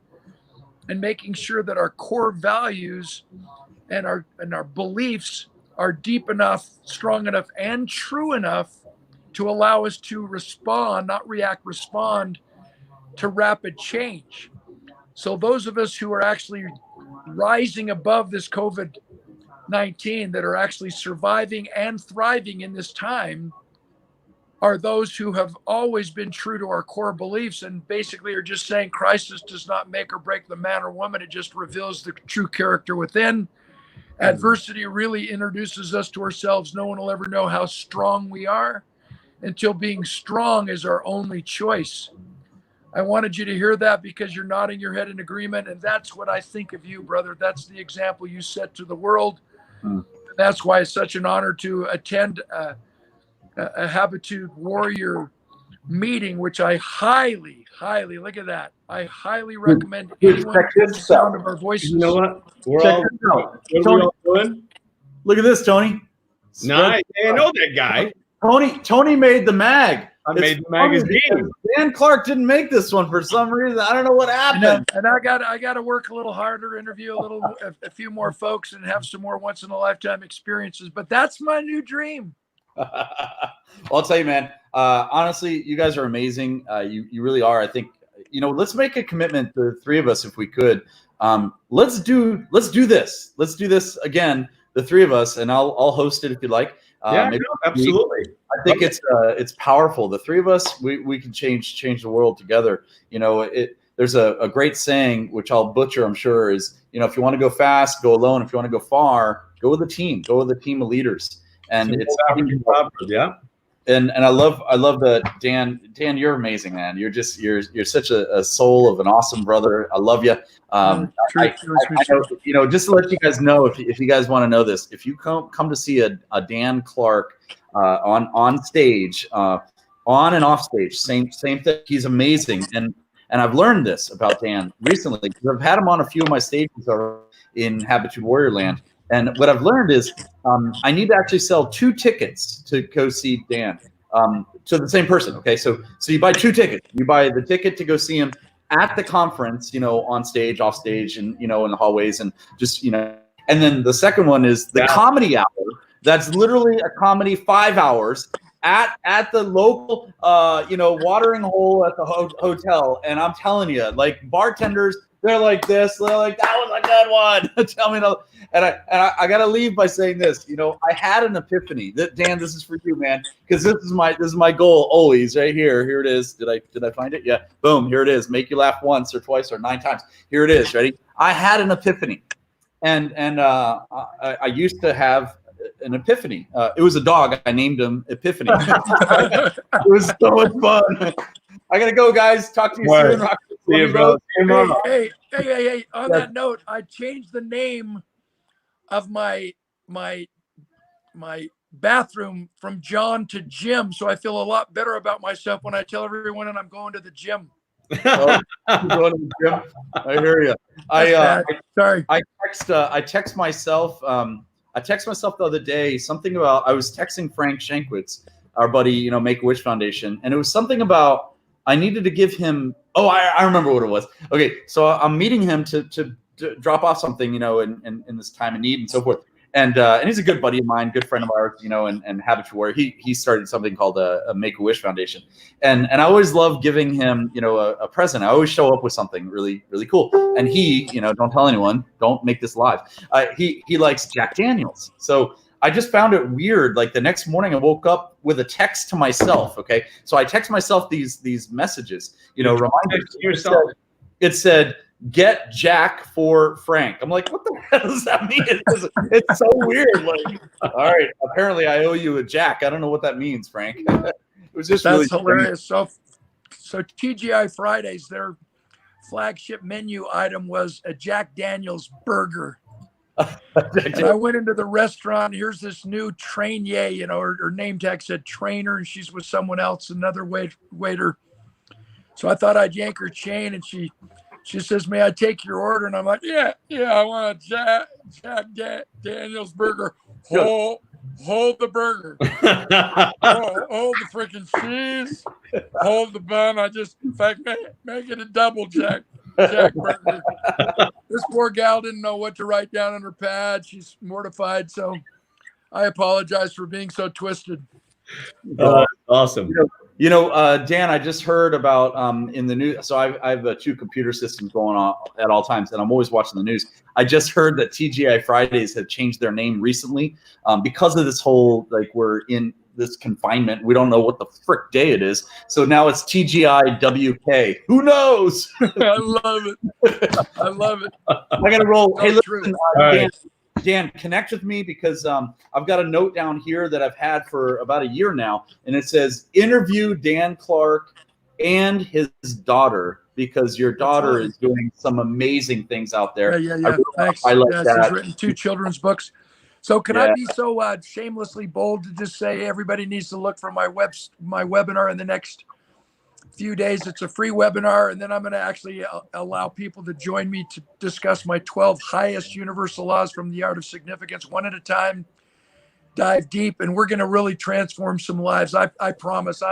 and making sure that our core values and our beliefs are deep enough, strong enough, and true enough to allow us to respond, not react, respond to rapid change. So those of us who are actually rising above this COVID-19, that are actually surviving and thriving in this time, are those who have always been true to our core beliefs, and basically are just saying crisis does not make or break the man or woman. It just reveals the true character within. Adversity really introduces us to ourselves. No one will ever know how strong we are until being strong is our only choice. I wanted you to hear that because you're nodding your head in agreement. And that's what I think of you, brother. That's the example you set to the world. And that's why it's such an honor to attend a Habitude Warrior meeting, which I highly, look at that. I highly recommend anyone to the sound of our voices. You know what? We're Check all, this out. what are we Tony, all doing? look at this, Tony. Nice. Hey, I know that guy. Tony made the mag. I made the magazine. Dan Clark didn't make this one for some reason. I don't know what happened. And I got to work a little harder, interview a few more folks, and have some more once in a lifetime experiences. But that's my new dream. Well, I'll tell you, man. Honestly, you guys are amazing. You really are. I think, let's make a commitment, the three of us, if we could. Let's do this. Let's do this again, the three of us, and I'll host it if you'd like. Yeah, absolutely. I think it's powerful. The three of us, we can change the world together. There's a great saying, which I'll butcher, I'm sure, is, if you want to go fast, go alone. If you want to go far, go with a team. Go with a team of leaders. And yeah. And I love that, Dan, you're amazing, man. You're such a soul of an awesome brother. I love you. I know, just to let you guys know, if you guys want to know this, if you come to see a Dan Clark on stage, on and off stage, same thing. He's amazing. And I've learned this about Dan recently, because I've had him on a few of my stages in Habitude Warrior Land. And what I've learned is I need to actually sell 2 tickets to go see Dan, to the same person. Okay, so you buy 2 tickets. You buy the ticket to go see him at the conference, on stage, off stage, and in the hallways, and just And then the second one is the comedy hour. That's literally a comedy 5 hours at the local, watering hole at the hotel. And I'm telling you, like, bartenders, they're like this. They're like, that was a good one. Tell me no. And I got to leave by saying this. I had an epiphany. Dan, this is for you, man, because this is my goal always. Right here. Here it is. Did I find it? Yeah. Boom. Here it is. Make you laugh once or twice or 9 times. Here it is. Ready? I had an epiphany, and I used to have an epiphany. It was a dog. I named him Epiphany. It was so much fun. I gotta go, guys. Talk to you soon. See you, bro. Hey. On that note, I changed the name of my bathroom from John to Jim, so I feel a lot better about myself when I tell everyone I'm going to the gym. Going to the gym. I hear you. Sorry. I text myself. I text myself the other day something about. I was texting Frank Shankwitz, our buddy, Make-A-Wish Foundation, and it was something about I needed to give him. Oh, I remember what it was. Okay, so I'm meeting him to drop off something, in this time of need and so forth. And he's a good buddy of mine, good friend of ours, and Habitude Warrior. He started something called a Make-A-Wish Foundation. And I always love giving him, a present. I always show up with something really, really cool. And he, don't tell anyone, don't make this live. He likes Jack Daniels. So I just found it weird. Like the next morning I woke up with a text to myself. Okay. So I text myself these messages, reminders. It said, "Get Jack for Frank." I'm like, what the hell does that mean? It's so weird. Like, all right, apparently I owe you a Jack. I don't know what that means, Frank. It was just that's really hilarious. So TGI Fridays, their flagship menu item was a Jack Daniels burger. And I went into the restaurant. Here's this new trainee, her name tag said trainer, and she's with someone else, another waiter. So I thought I'd yank her chain, and she she says, "May I take your order?" And I'm like, "Yeah, I want a Jack Daniels burger. Hold the burger. Hold the freaking cheese. Hold the bun. In fact, make it a double Jack burger." This poor gal didn't know what to write down on her pad. She's mortified. So I apologize for being so twisted. Awesome. Dan, I just heard about in the news. So I have 2 computer systems going on at all times, and I'm always watching the news. I just heard that TGI Fridays have changed their name recently because of this whole, like, we're in this confinement. We don't know what the frick day it is. So now it's TGI WK. Who knows? I love it. I love it. I got to roll. So hey, true. listen, Dan, connect with me because I've got a note down here that I've had for about a year now, and it says interview Dan Clark and his daughter because your daughter is doing some amazing things out there. Yeah. Really Thanks. She's written 2 children's books. So can I be so shamelessly bold to just say everybody needs to look for my webinar in the next few days. It's a free webinar, and then I'm going to actually allow people to join me to discuss my 12 highest universal laws from the art of significance, one at a time, dive deep, and we're going to really transform some lives. I promise.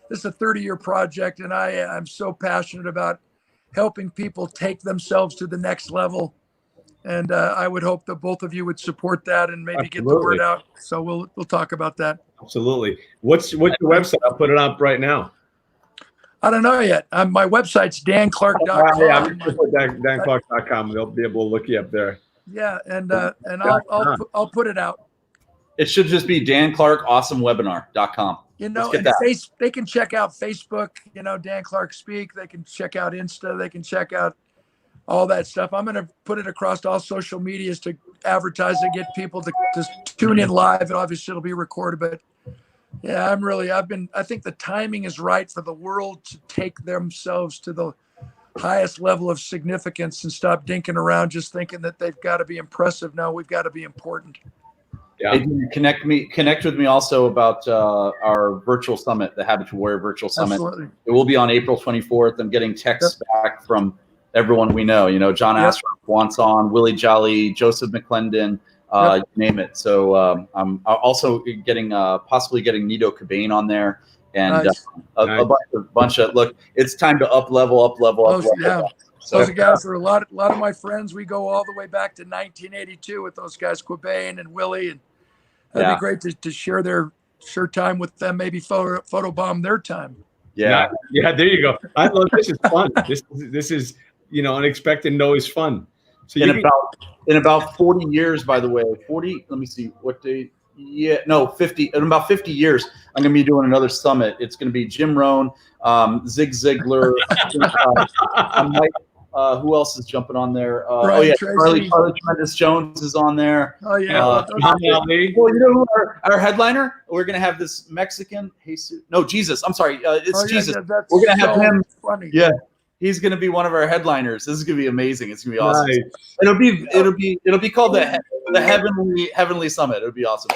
This is a 30-year project, and I'm so passionate about helping people take themselves to the next level. And I would hope that both of you would support that and maybe get the word out. So we'll talk about that. Absolutely. What's your website? I'll put it up right now. I don't know yet. My website's danclark.com. Yeah, I'm going to put danclark.com. They'll be able to look you up there. Yeah, and I'll put it out. It should just be danclarkawesomewebinar.com. And they can check out Facebook, Dan Clark Speak. They can check out Insta. They can check out all that stuff. I'm going to put it across all social medias to advertise and get people to tune in live. And obviously it'll be recorded, but yeah, I think the timing is right for the world to take themselves to the highest level of significance and stop dinking around just thinking that they've got to be impressive. No, we've got to be important. Yeah. Connect with me also about our virtual summit, the Habitual Warrior Virtual Summit. Absolutely. It will be on April 24th. I'm getting texts back from everyone we know. John Astroff wants on, Willie Jolly, Joseph McClendon, you name it. So I'm also possibly getting Nito Cobain on there, and nice. a bunch of look. It's time to up level. Yeah. So those guys are a lot of my friends. We go all the way back to 1982 with those guys, Cobain and Willie, and that'd be great to share time with them. Maybe photobomb their time. Yeah. There you go. I love this. Is fun. This is unexpected and always fun. So in about 40 years, by the way, 40. Let me see what day. 50. In about 50 years, I'm going to be doing another summit. It's going to be Jim Rohn, Zig Ziglar. Who else is jumping on there? Charlie Tremendous Jones is on there. Oh yeah. Well, you know who our headliner? We're going to have this Mexican Jesus. I'm sorry, it's Jesus. Yeah, we're going to have him. Funny. Yeah. He's going to be one of our headliners. This is going to be amazing. It's going to be awesome. Nice. It'll be called the Heavenly Summit. It'll be awesome.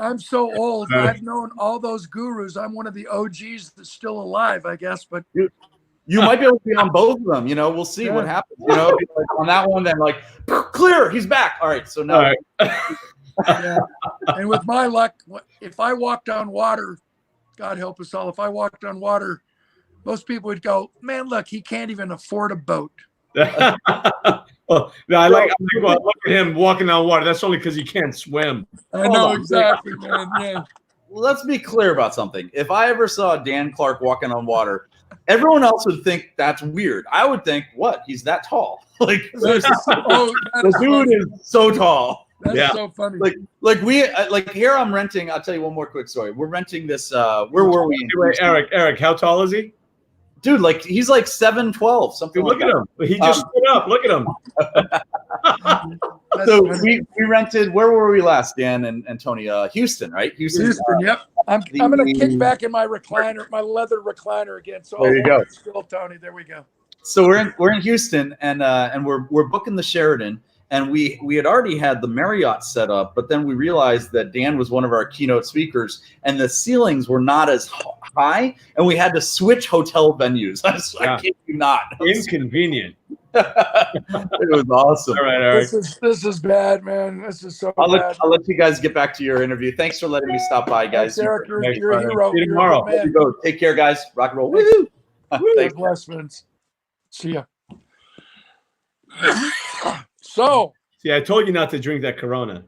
I'm so old. I've known all those gurus. I'm one of the OGs that's still alive, I guess. But you might be able to be on both of them. We'll see what happens. On that one, then clear. He's back. All right. So now. All right. Yeah. And with my luck, if I walked on water, God help us all. If I walked on water, most people would go, man, look, he can't even afford a boat. Well, look at him walking on water. That's only because he can't swim. I know exactly, man. Yeah. Well, let's be clear about something. If I ever saw Dan Clark walking on water, everyone else would think that's weird. I would think, what? He's that tall. The dude is so tall. That's so funny. Here I'm renting. I'll tell you one more quick story. We're renting this. Where were we? Eric, how tall is he? Dude, he's 7'12", something. Look at him. He just stood up. Look at him. So we rented. Where were we last, Dan and Tony? Houston, right? Houston. Yep. I'm gonna kick back in my recliner, my leather recliner again. So there you go. Still, Tony. There we go. So we're in Houston, and we're booking the Sheraton, and we had already had the Marriott set up, but then we realized that Dan was one of our keynote speakers, and the ceilings were not as high, and we had to switch hotel venues. I kid you not. Inconvenient. It was awesome. All right. This is bad, man. This is so bad. I'll let you guys get back to your interview. Thanks for letting me stop by, guys. Thanks, Eric. You're Thanks, a hero. See you You're tomorrow. a good man. Go. Take care, guys. Rock and roll. Woohoo! God bless, Vince. See ya. So. See, I told you not to drink that Corona.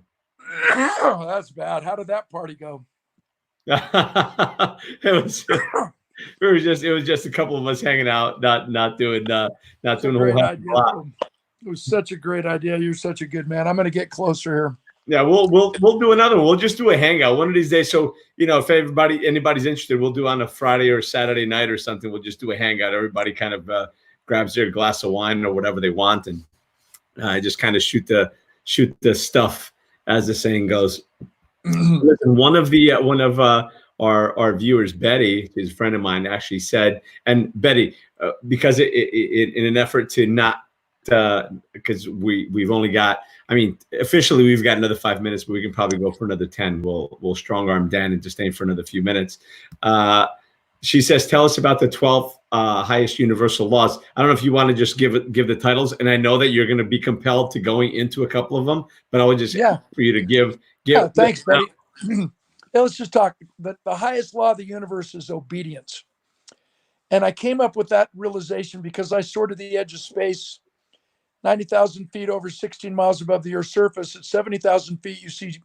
That's bad. How did that party go? It was just a couple of us hanging out, not doing the whole lot. It was such a great idea. You're such a good man. I'm going to get closer here. Yeah, we'll do another one. We'll just do a hangout one of these days. So, if anybody's interested, we'll do on a Friday or Saturday night or something. We'll just do a hangout. Everybody kind of grabs their glass of wine or whatever they want, and just kind of shoot the stuff, as the saying goes. Listen, one of our viewers, Betty, his friend of mine, actually said, and Betty, because in an effort to not, because we've only got, officially we've got another 5 minutes, but we can probably go for another 10. We'll strong arm Dan into staying for another few minutes. She says, tell us about the 12 highest universal laws. I don't know if you want to just give the titles, and I know that you're going to be compelled to going into a couple of them, but I would just for you to give. Thanks, Betty. Let's just talk. The highest law of the universe is obedience. And I came up with that realization because I soared to the edge of space, 90,000 feet over 16 miles above the Earth's surface. At 70,000 feet, you see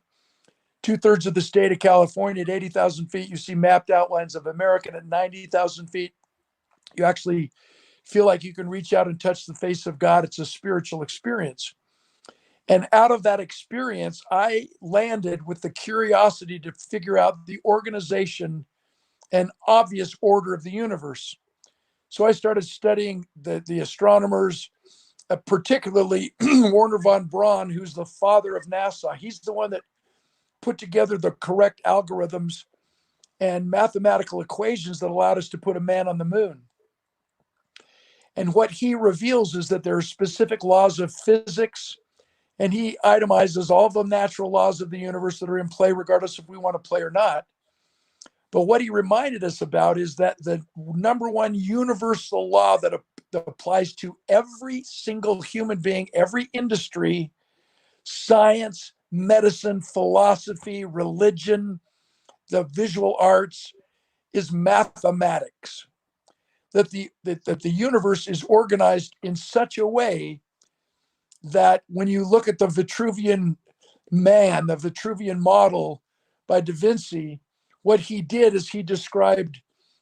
2/3 of the state of California. At 80,000 feet, you see mapped outlines of America. And at 90,000 feet, you actually feel like you can reach out and touch the face of God. It's a spiritual experience. And out of that experience, I landed with the curiosity to figure out the organization and obvious order of the universe. So I started studying the astronomers, particularly Wernher von Braun, who's the father of NASA. He's the one that put together the correct algorithms and mathematical equations that allowed us to put a man on the moon. And what he reveals is that there are specific laws of physics, and he itemizes all the natural laws of the universe that are in play, regardless if we want to play or not. But what he reminded us about is that the number one universal law that applies to every single human being, every industry, science, medicine, philosophy, religion, the visual arts, is mathematics. That the universe is organized in such a way that when you look at the Vitruvian man, the Vitruvian model by Da Vinci, what he did is he described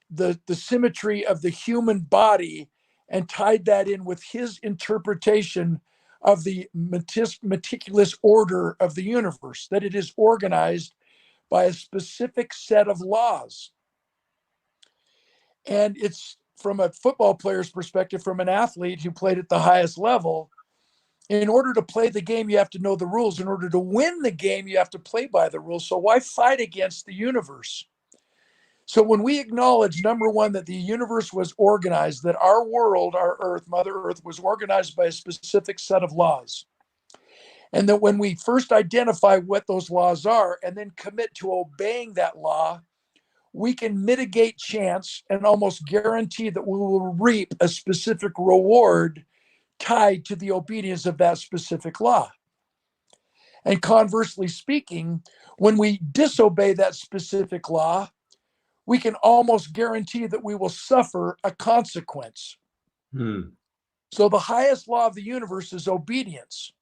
the symmetry of the human body and tied that in with his interpretation of the meticulous order of the universe, that it is organized by a specific set of laws. And it's from a football player's perspective, from an athlete who played at the highest level. In order to play the game, you have to know the rules. In order to win the game, you have to play by the rules. So why fight against the universe? So when we acknowledge, number one, that the universe was organized, that our world, our Earth, Mother Earth, was organized by a specific set of laws, and that when we first identify what those laws are and then commit to obeying that law, we can mitigate chance and almost guarantee that we will reap a specific reward tied to the obedience of that specific law. And conversely speaking, when we disobey that specific law, we can almost guarantee that we will suffer a consequence. So the highest law of the universe is obedience.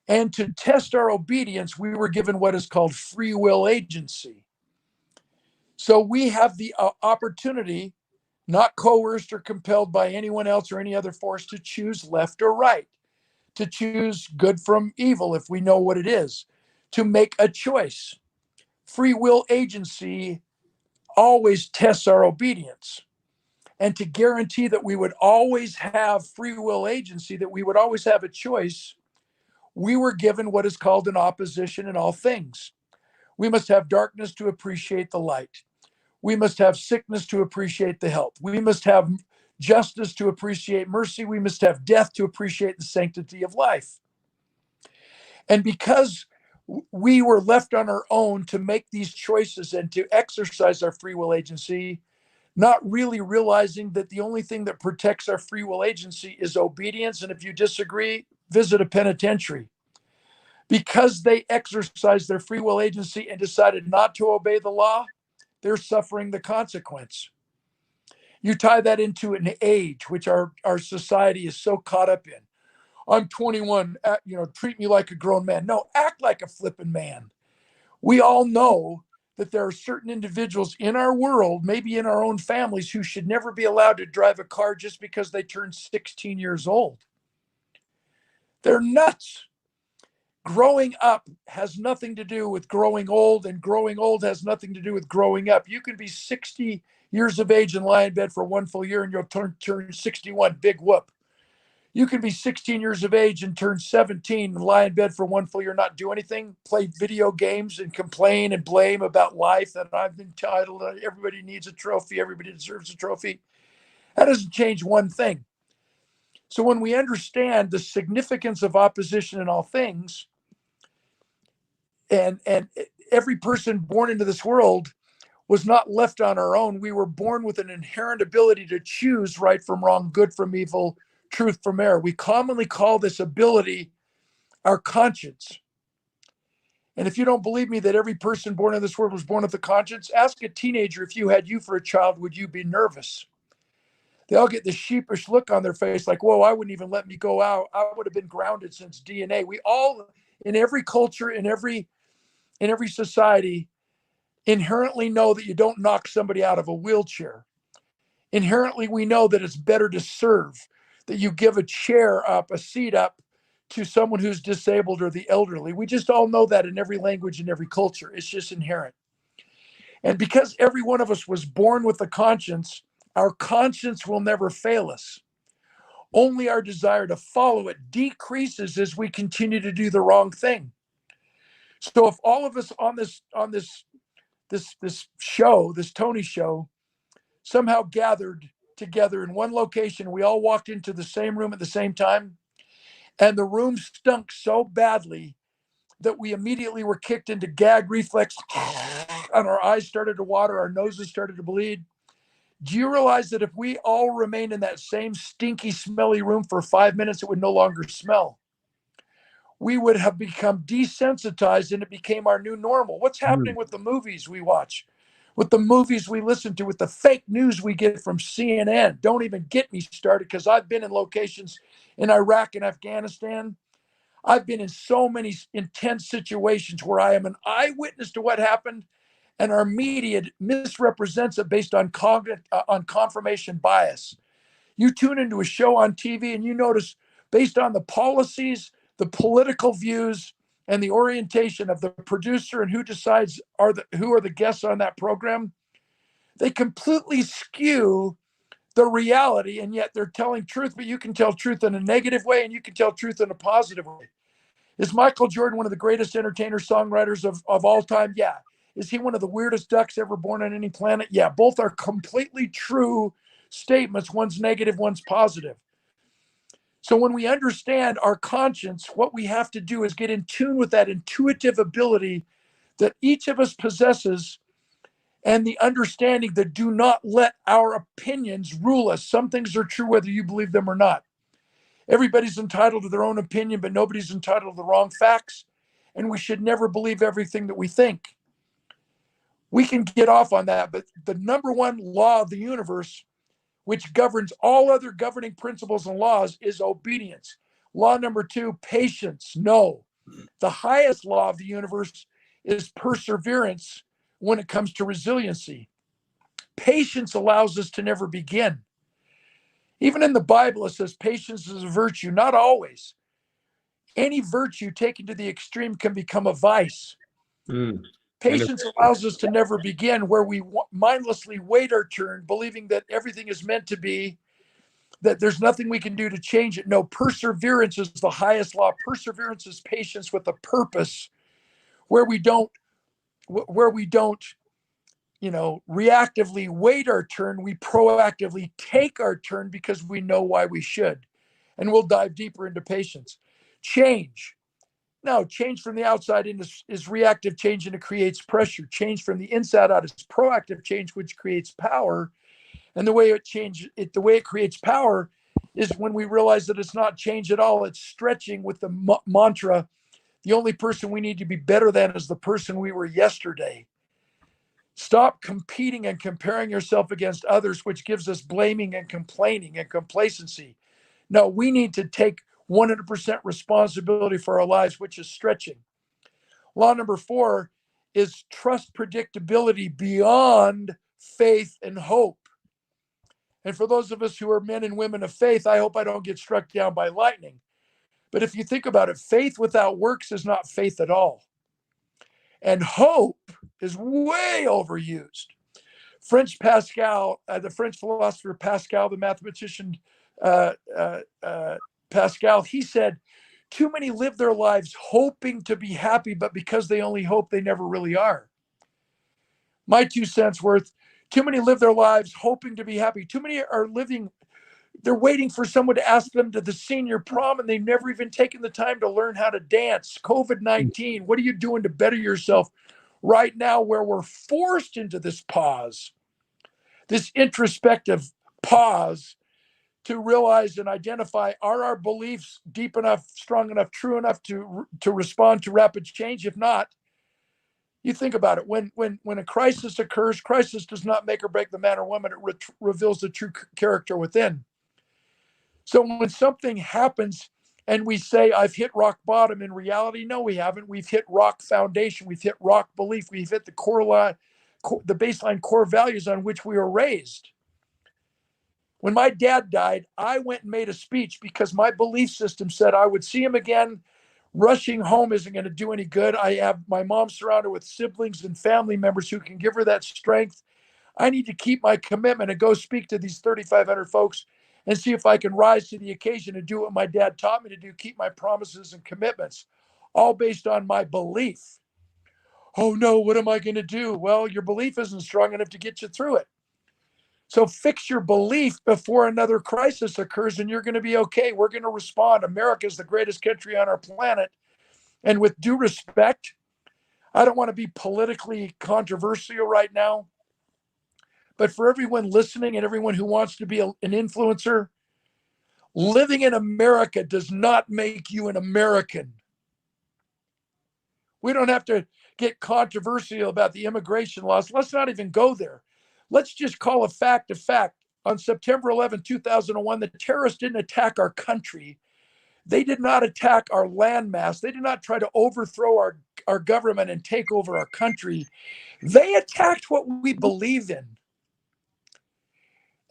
And to test our obedience, we were given what is called free will agency. So we have the opportunity, not coerced or compelled by anyone else or any other force, to choose left or right, to choose good from evil if we know what it is, to make a choice. Free will agency always tests our obedience. And to guarantee that we would always have free will agency, that we would always have a choice, we were given what is called an opposition in all things. We must have darkness to appreciate the light. We must have sickness to appreciate the health. We must have justice to appreciate mercy. We must have death to appreciate the sanctity of life. And because we were left on our own to make these choices and to exercise our free will agency, not really realizing that the only thing that protects our free will agency is obedience. And if you disagree, visit a penitentiary. Because they exercised their free will agency and decided not to obey the law, they're suffering the consequence. You tie that into an age, which our society is so caught up in. I'm 21, treat me like a grown man. No, act like a flippin' man. We all know that there are certain individuals in our world, maybe in our own families, who should never be allowed to drive a car just because they turned 16 years old. They're nuts. Growing up has nothing to do with growing old, and growing old has nothing to do with growing up. You can be 60 years of age and lie in bed for one full year and you'll turn 61, big whoop. You can be 16 years of age and turn 17 and lie in bed for one full year, not do anything, play video games and complain and blame about life that I'm entitled. Everybody needs a trophy. Everybody deserves a trophy. That doesn't change one thing. So when we understand the significance of opposition in all things, and every person born into this world was not left on our own. We were born with an inherent ability to choose right from wrong, good from evil, truth from error. We commonly call this ability our conscience. And if you don't believe me that every person born in this world was born with a conscience, ask a teenager, if you had you for a child, would you be nervous? They all get this sheepish look on their face like, whoa, I wouldn't even let me go out. I would have been grounded since DNA. We all, in every culture, in every society, inherently know that you don't knock somebody out of a wheelchair. Inherently, we know that it's better to serve, that you give a chair up, a seat up to someone who's disabled or the elderly. We just all know that in every language, in every culture. It's just inherent. And because every one of us was born with a conscience, our conscience will never fail us. Only our desire to follow it decreases as we continue to do the wrong thing. So if all of us on this show, this Tony show, somehow gathered together in one location, we all walked into the same room at the same time, and the room stunk so badly that we immediately were kicked into gag reflex, and our eyes started to water, our noses started to bleed. Do you realize that if we all remained in that same stinky, smelly room for 5 minutes, it would no longer smell? We would have become desensitized and it became our new normal. What's happening with the movies we watch, with the movies we listen to, with the fake news we get from CNN? Don't even get me started, because I've been in locations in Iraq and Afghanistan. I've been in so many intense situations where I am an eyewitness to what happened, and our media misrepresents it based on confirmation bias. You tune into a show on TV and you notice, based on the policies, the political views, and the orientation of the producer and who decides who are the guests on that program, they completely skew the reality, and yet they're telling truth. But you can tell truth in a negative way and you can tell truth in a positive way. Is Michael Jordan one of the greatest entertainers, songwriters of all time? Yeah. Is he one of the weirdest ducks ever born on any planet? Yeah. Both are completely true statements. One's negative, one's positive. So when we understand our conscience, what we have to do is get in tune with that intuitive ability that each of us possesses, and the understanding that do not let our opinions rule us. Some things are true whether you believe them or not. Everybody's entitled to their own opinion, but nobody's entitled to the wrong facts. And we should never believe everything that we think. We can get off on that, but the number one law of the universe, which governs all other governing principles and laws, is obedience. Law number 2, patience. No. The highest law of the universe is perseverance when it comes to resiliency. Patience allows us to never begin. Even in the Bible, it says patience is a virtue. Not always. Any virtue taken to the extreme can become a vice. Patience allows us to never begin, where we mindlessly wait our turn, believing that everything is meant to be, that there's nothing we can do to change it. No, perseverance is the highest law. Perseverance is patience with a purpose, where we don't reactively wait our turn. We proactively take our turn because we know why we should. And we'll dive deeper into patience. Change. No, change from the outside in is reactive change, and it creates pressure. Change from the inside out is proactive change, which creates power. And the way the way it creates power is when we realize that it's not change at all. It's stretching with the mantra, the only person we need to be better than is the person we were yesterday. Stop competing and comparing yourself against others, which gives us blaming and complaining and complacency. No, we need to take 100% responsibility for our lives, which is stretching. Law number 4 is trust predictability beyond faith and hope. And for those of us who are men and women of faith, I hope I don't get struck down by lightning. But if you think about it, faith without works is not faith at all. And hope is way overused. French Pascal, the French philosopher Pascal, the mathematician Pascal, he said, too many live their lives hoping to be happy, but because they only hope, they never really are. My 2 cents worth, too many live their lives hoping to be happy. Too many are living, they're waiting for someone to ask them to the senior prom, and they've never even taken the time to learn how to dance. COVID-19, what are you doing to better yourself right now, where we're forced into this pause, this introspective pause, to realize and identify, are our beliefs deep enough, strong enough, true enough to respond to rapid change? If not, you think about it. When a crisis occurs, crisis does not make or break the man or woman. It reveals the true character within. So when something happens and we say, I've hit rock bottom, in reality, no, we haven't. We've hit rock foundation. We've hit rock belief. We've hit the the baseline core values on which we were raised. When my dad died, I went and made a speech because my belief system said I would see him again. Rushing home isn't going to do any good. I have my mom surrounded with siblings and family members who can give her that strength. I need to keep my commitment and go speak to these 3,500 folks and see if I can rise to the occasion and do what my dad taught me to do, keep my promises and commitments, all based on my belief. Oh no, what am I going to do? Well, your belief isn't strong enough to get you through it. So fix your belief before another crisis occurs, and you're going to be okay. We're going to respond. America is the greatest country on our planet. And with due respect, I don't want to be politically controversial right now, but for everyone listening and everyone who wants to be an influencer, living in America does not make you an American. We don't have to get controversial about the immigration laws. Let's not even go there. Let's just call a fact a fact. On September 11, 2001, the terrorists didn't attack our country. They did not attack our landmass. They did not try to overthrow our government and take over our country. They attacked what we believe in.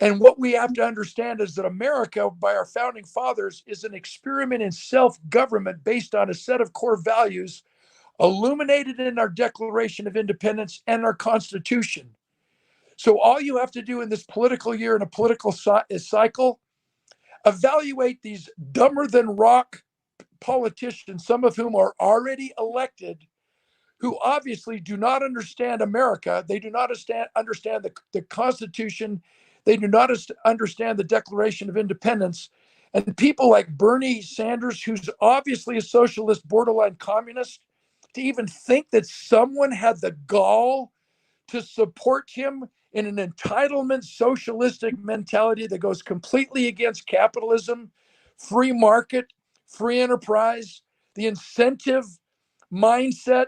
And what we have to understand is that America, by our founding fathers, is an experiment in self-government based on a set of core values illuminated in our Declaration of Independence and our Constitution. So all you have to do in this political year and a political cycle, evaluate these dumber than rock politicians, some of whom are already elected, who obviously do not understand America. They do not understand the Constitution. They do not understand the Declaration of Independence. And people like Bernie Sanders, who's obviously a socialist, borderline communist, to even think that someone had the gall to support him in an entitlement socialistic mentality that goes completely against capitalism, free market, free enterprise, the incentive mindset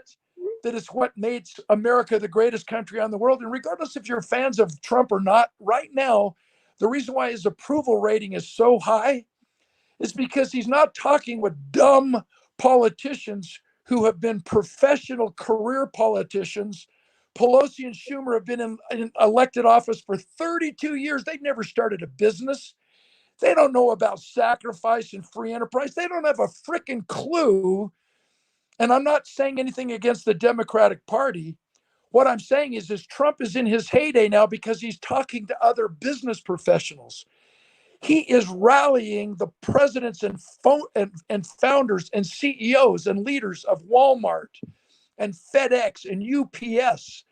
that is what makes America the greatest country on the world. And regardless if you're fans of Trump or not, right now, the reason why his approval rating is so high is because he's not talking with dumb politicians who have been professional career politicians. Pelosi and Schumer have been in elected office for 32 years. They've never started a business. They don't know about sacrifice and free enterprise. They don't have a freaking clue. And I'm not saying anything against the Democratic Party. What I'm saying is Trump is in his heyday now because he's talking to other business professionals. He is rallying the presidents and founders and CEOs and leaders of Walmart and FedEx and UPS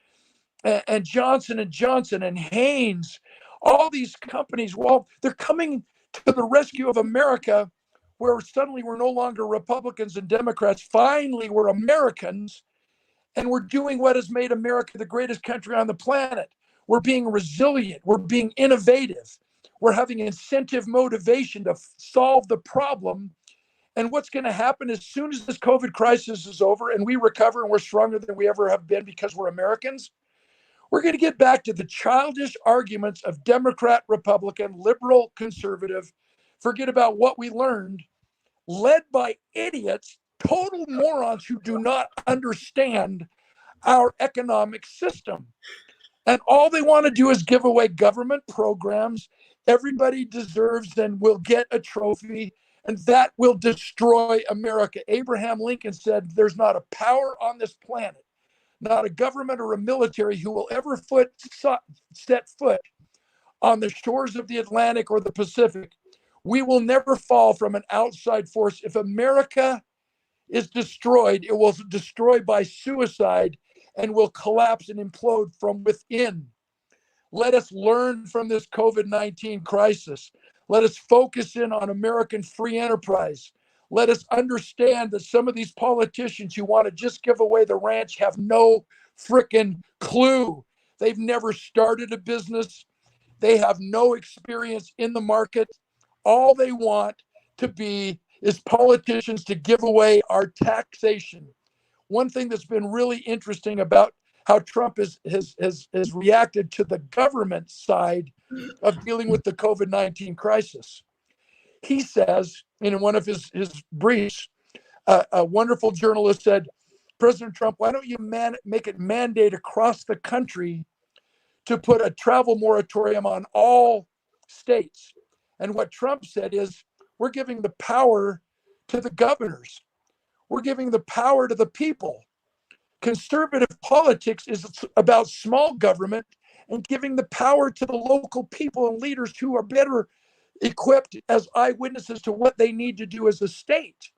and Johnson and Johnson and Haynes. All these companies, well, they're coming to the rescue of America, where suddenly we're no longer Republicans and Democrats. Finally, we're Americans, and we're doing what has made America the greatest country on the planet. We're being resilient. We're being innovative. We're having incentive motivation to solve the problem. And what's going to happen as soon as this COVID crisis is over and we recover and we're stronger than we ever have been because we're Americans, we're going to get back to the childish arguments of Democrat, Republican, liberal, conservative. Forget about what we learned, led by idiots, total morons who do not understand our economic system. And all they want to do is give away government programs. Everybody deserves and will get a trophy, and that will destroy America. Abraham Lincoln said, there's not a power on this planet, not a government or a military, who will ever set foot on the shores of the Atlantic or the Pacific. We will never fall from an outside force. If America is destroyed, it will destroy by suicide and will collapse and implode from within. Let us learn from this COVID-19 crisis. Let us focus in on American free enterprise. Let us understand that some of these politicians who want to just give away the ranch have no frickin' clue. They've never started a business. They have no experience in the market. All they want to be is politicians to give away our taxation. One thing that's been really interesting about how Trump has reacted to the government side of dealing with the COVID-19 crisis. He says, in one of his briefs, a wonderful journalist said, President Trump, why don't you make it mandate across the country to put a travel moratorium on all states? And what Trump said is, we're giving the power to the governors. We're giving the power to the people. Conservative politics is about small government and giving the power to the local people and leaders who are better equipped as eyewitnesses to what they need to do as a state.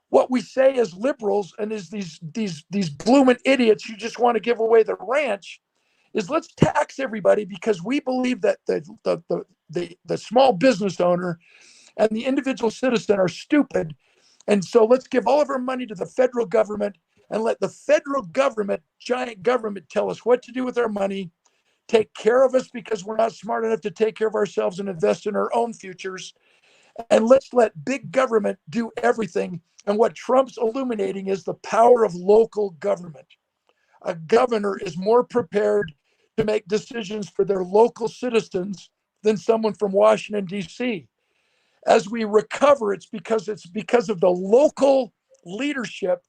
What we say as liberals and as these blooming idiots who just want to give away the ranch is, let's tax everybody, because we believe that the small business owner and the individual citizen are stupid. And so let's give all of our money to the federal government and let the federal government, giant government, tell us what to do with our money, take care of us because we're not smart enough to take care of ourselves and invest in our own futures. And let's let big government do everything. And what Trump's illuminating is the power of local government. A governor is more prepared to make decisions for their local citizens than someone from Washington, D.C. As we recover, it's because of the local leadership.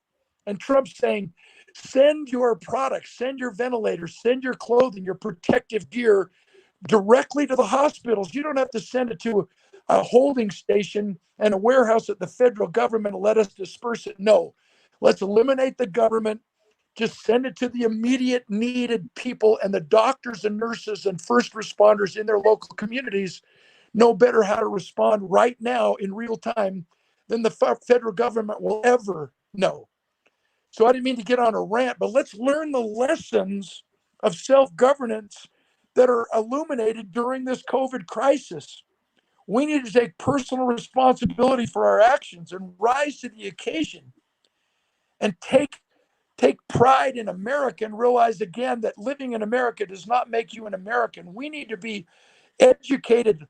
And Trump's saying, send your products, send your ventilators, send your clothing, your protective gear directly to the hospitals. You don't have to send it to a holding station and a warehouse at the federal government and let us disperse it. No, let's eliminate the government. Just send it to the immediate needed people, and the doctors and nurses and first responders in their local communities know better how to respond right now in real time than the federal government will ever know. So I didn't mean to get on a rant, but let's learn the lessons of self-governance that are illuminated during this COVID crisis. We need to take personal responsibility for our actions and rise to the occasion and take pride in America and realize again that living in America does not make you an American. We need to be educated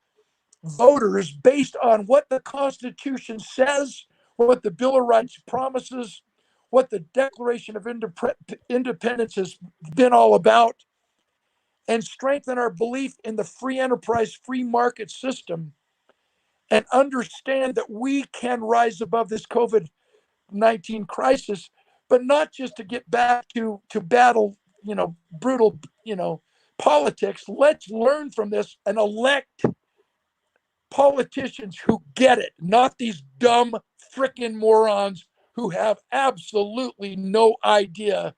voters based on what the Constitution says, what the Bill of Rights promises, what the Declaration of Independence has been all about, and strengthen our belief in the free enterprise, free market system, and understand that we can rise above this COVID-19 crisis, but not just to get back to battle, brutal, politics. Let's learn from this and elect politicians who get it, not these dumb frickin' morons who have absolutely no idea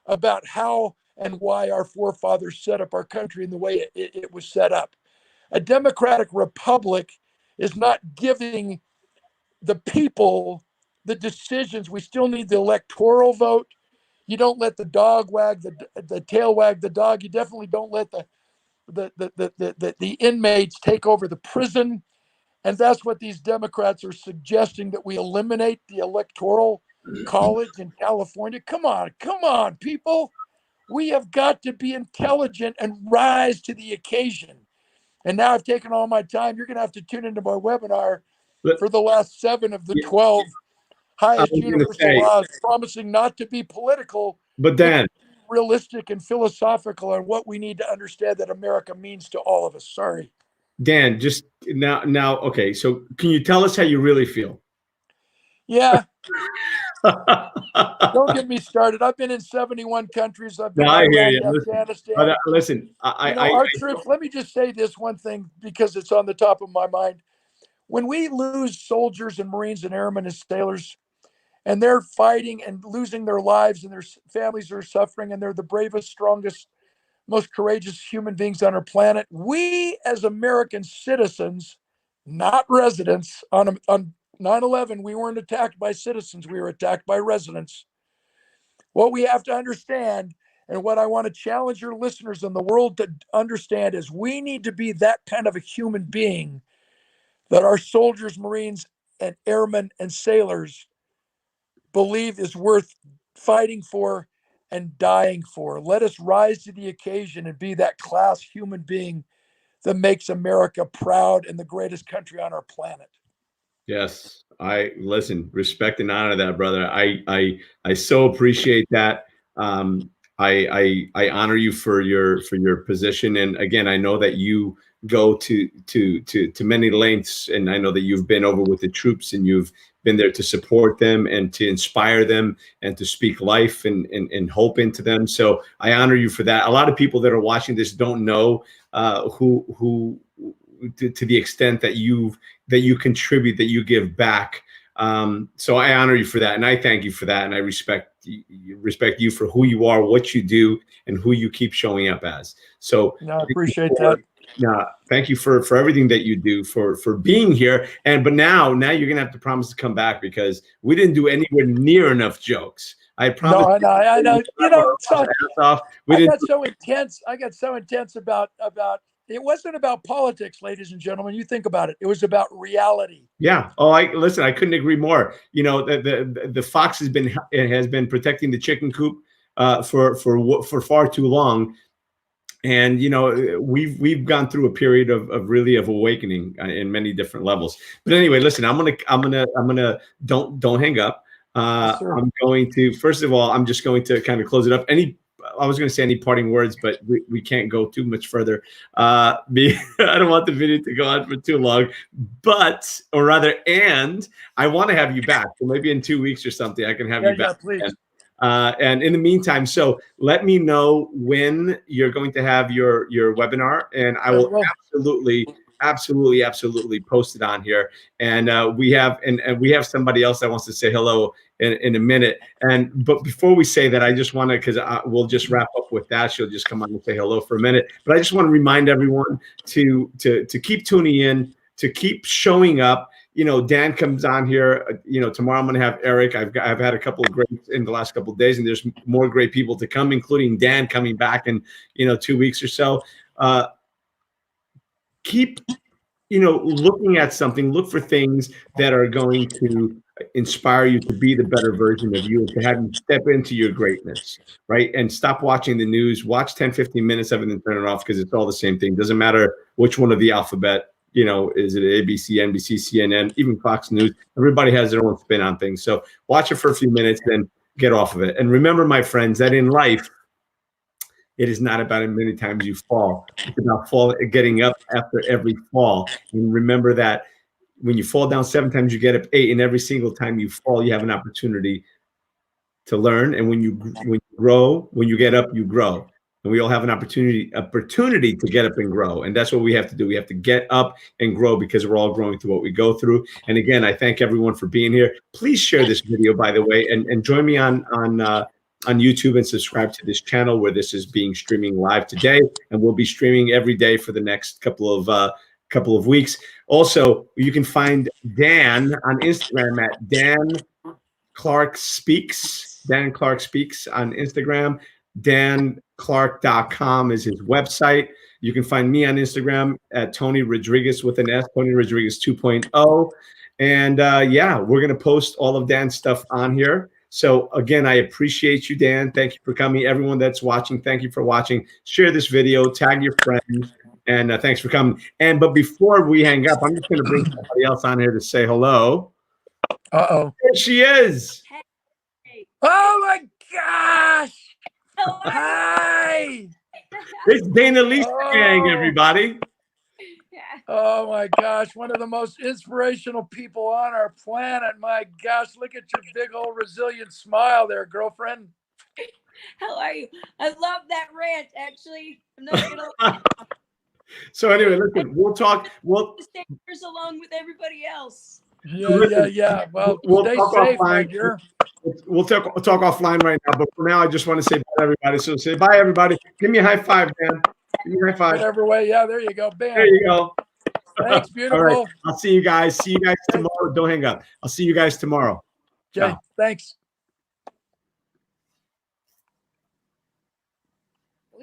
about how and why our forefathers set up our country in the way it was set up. A democratic republic is not giving the people the decisions. We still need the electoral vote. You don't let the dog wag the tail wag the dog. You definitely don't let the inmates take over the prison. And that's what these Democrats are suggesting, that we eliminate the electoral college in California. Come on, people. We have got to be intelligent and rise to the occasion. And now I've taken all my time. You're going to have to tune into my webinar for the last 7 of the 12 highest universal laws, promising not to be political, but Dan, realistic and philosophical on what we need to understand that America means to all of us. Sorry. Dan, just now, okay. So can you tell us how you really feel? Yeah. Don't get me started. I've been in 71 countries. I've been No, I hear Iraq, you. Afghanistan. Listen, our troops, let me just say this one thing because it's on the top of my mind. When we lose soldiers and Marines and airmen and sailors, and they're fighting and losing their lives, and their families are suffering, and they're the bravest, strongest, most courageous human beings on our planet, we as American citizens, not residents, on 9/11, we weren't attacked by citizens, we were attacked by residents. What we have to understand, and what I want to challenge your listeners in the world to understand, is we need to be that kind of a human being that our soldiers, Marines, and airmen and sailors believe is worth fighting for and dying for. Let us rise to the occasion and be that class human being that makes America proud and the greatest country on our planet. Yes, I listen, respect and honor that, brother. I so appreciate that. I honor you for your position, and again, I know that you go to many lengths, and I know that you've been over with the troops, and you've been there to support them and to inspire them and to speak life and hope into them. So I honor you for that. A lot of people that are watching this don't know who to the extent that you contribute, that you give back. So I honor you for that, and I thank you for that, and I respect you for who you are, what you do, and who you keep showing up as. So I appreciate that. Thank you for everything that you do, for being here. But now you're gonna have to promise to come back, because we didn't do anywhere near enough jokes. I promise. No, I know. I got so intense about it wasn't about politics, ladies and gentlemen. You think about it. It was about reality. Yeah. Oh, I couldn't agree more. You know, the fox has been protecting the chicken coop for far too long. And you know, we've gone through a period of really awakening in many different levels. But anyway, listen, I'm gonna don't hang up. Yes, I'm going to, first of all, I'm just going to kind of close it up. I was going to say any parting words, but we can't go too much further. I don't want the video to go on for too long, and I want to have you back. So maybe in 2 weeks or something, I can have you back. Yeah, please. And in the meantime, so let me know when you're going to have your webinar, and I will absolutely post it on here. And we have somebody else that wants to say hello in a minute. But before we say that, I just want to, because we'll just wrap up with that. She'll just come on and say hello for a minute. But I just want to remind everyone to keep tuning in, to keep showing up. You know, Dan comes on here. You know, tomorrow I'm going to have Eric. I've had a couple of greats in the last couple of days, and there's more great people to come, including Dan coming back in 2 weeks or so. Keep looking at something. Look for things that are going to inspire you to be the better version of you, and to have you step into your greatness, right? And stop watching the news. Watch 10-15 minutes of it and turn it off, because it's all the same thing. Doesn't matter which one of the alphabet. Is it ABC, NBC, CNN, even Fox News? Everybody has their own spin on things. So watch it for a few minutes, then get off of it. And remember, my friends, that in life, it is not about how many times you fall. It's about getting up after every fall. And remember that when you fall down 7 times, you get up 8. And every single time you fall, you have an opportunity to learn. And when you grow, when you get up, you grow. And we all have an opportunity to get up and grow. And that's what we have to do. We have to get up and grow, because we're all growing through what we go through. And again, I thank everyone for being here. Please share this video, by the way, and join me on YouTube, and subscribe to this channel where this is being streaming live today. And we'll be streaming every day for the next couple of weeks. Also, you can find Dan on Instagram at Dan Clark Speaks. Dan Clark Speaks on Instagram. DanClark.com is his website. You can find me on Instagram at Tony Rodriguez with an S, Tony Rodriguez 2.0. And yeah, we're going to post all of Dan's stuff on here. So again, I appreciate you, Dan. Thank you for coming. Everyone that's watching, thank you for watching. Share this video, tag your friends, and thanks for coming. But before we hang up, I'm just going to bring somebody else on here to say hello. Uh-oh. There she is. Hey. Oh my gosh! How are Hi! It's Dana Lisa gang, Oh. everybody. Yeah. Oh my gosh, one of the most inspirational people on our planet. My gosh, look at your big old resilient smile there, girlfriend. How are you? I love that rant, actually. I'm not gonna lie. So anyway, listen, we'll talk. We'll Stairs along with everybody else. Yeah. Well, we'll stay talk safe, offline. my dear. We'll talk offline right now. But for now, I just want to say bye to everybody. So say bye, everybody. Give me a high five, Dan. Give me a high five. Whatever way. Yeah, there you go. Bam. There you go. Thanks, beautiful. All right. I'll see you guys. See you guys tomorrow. Don't hang up. I'll see you guys tomorrow. Okay, Ciao. thanks.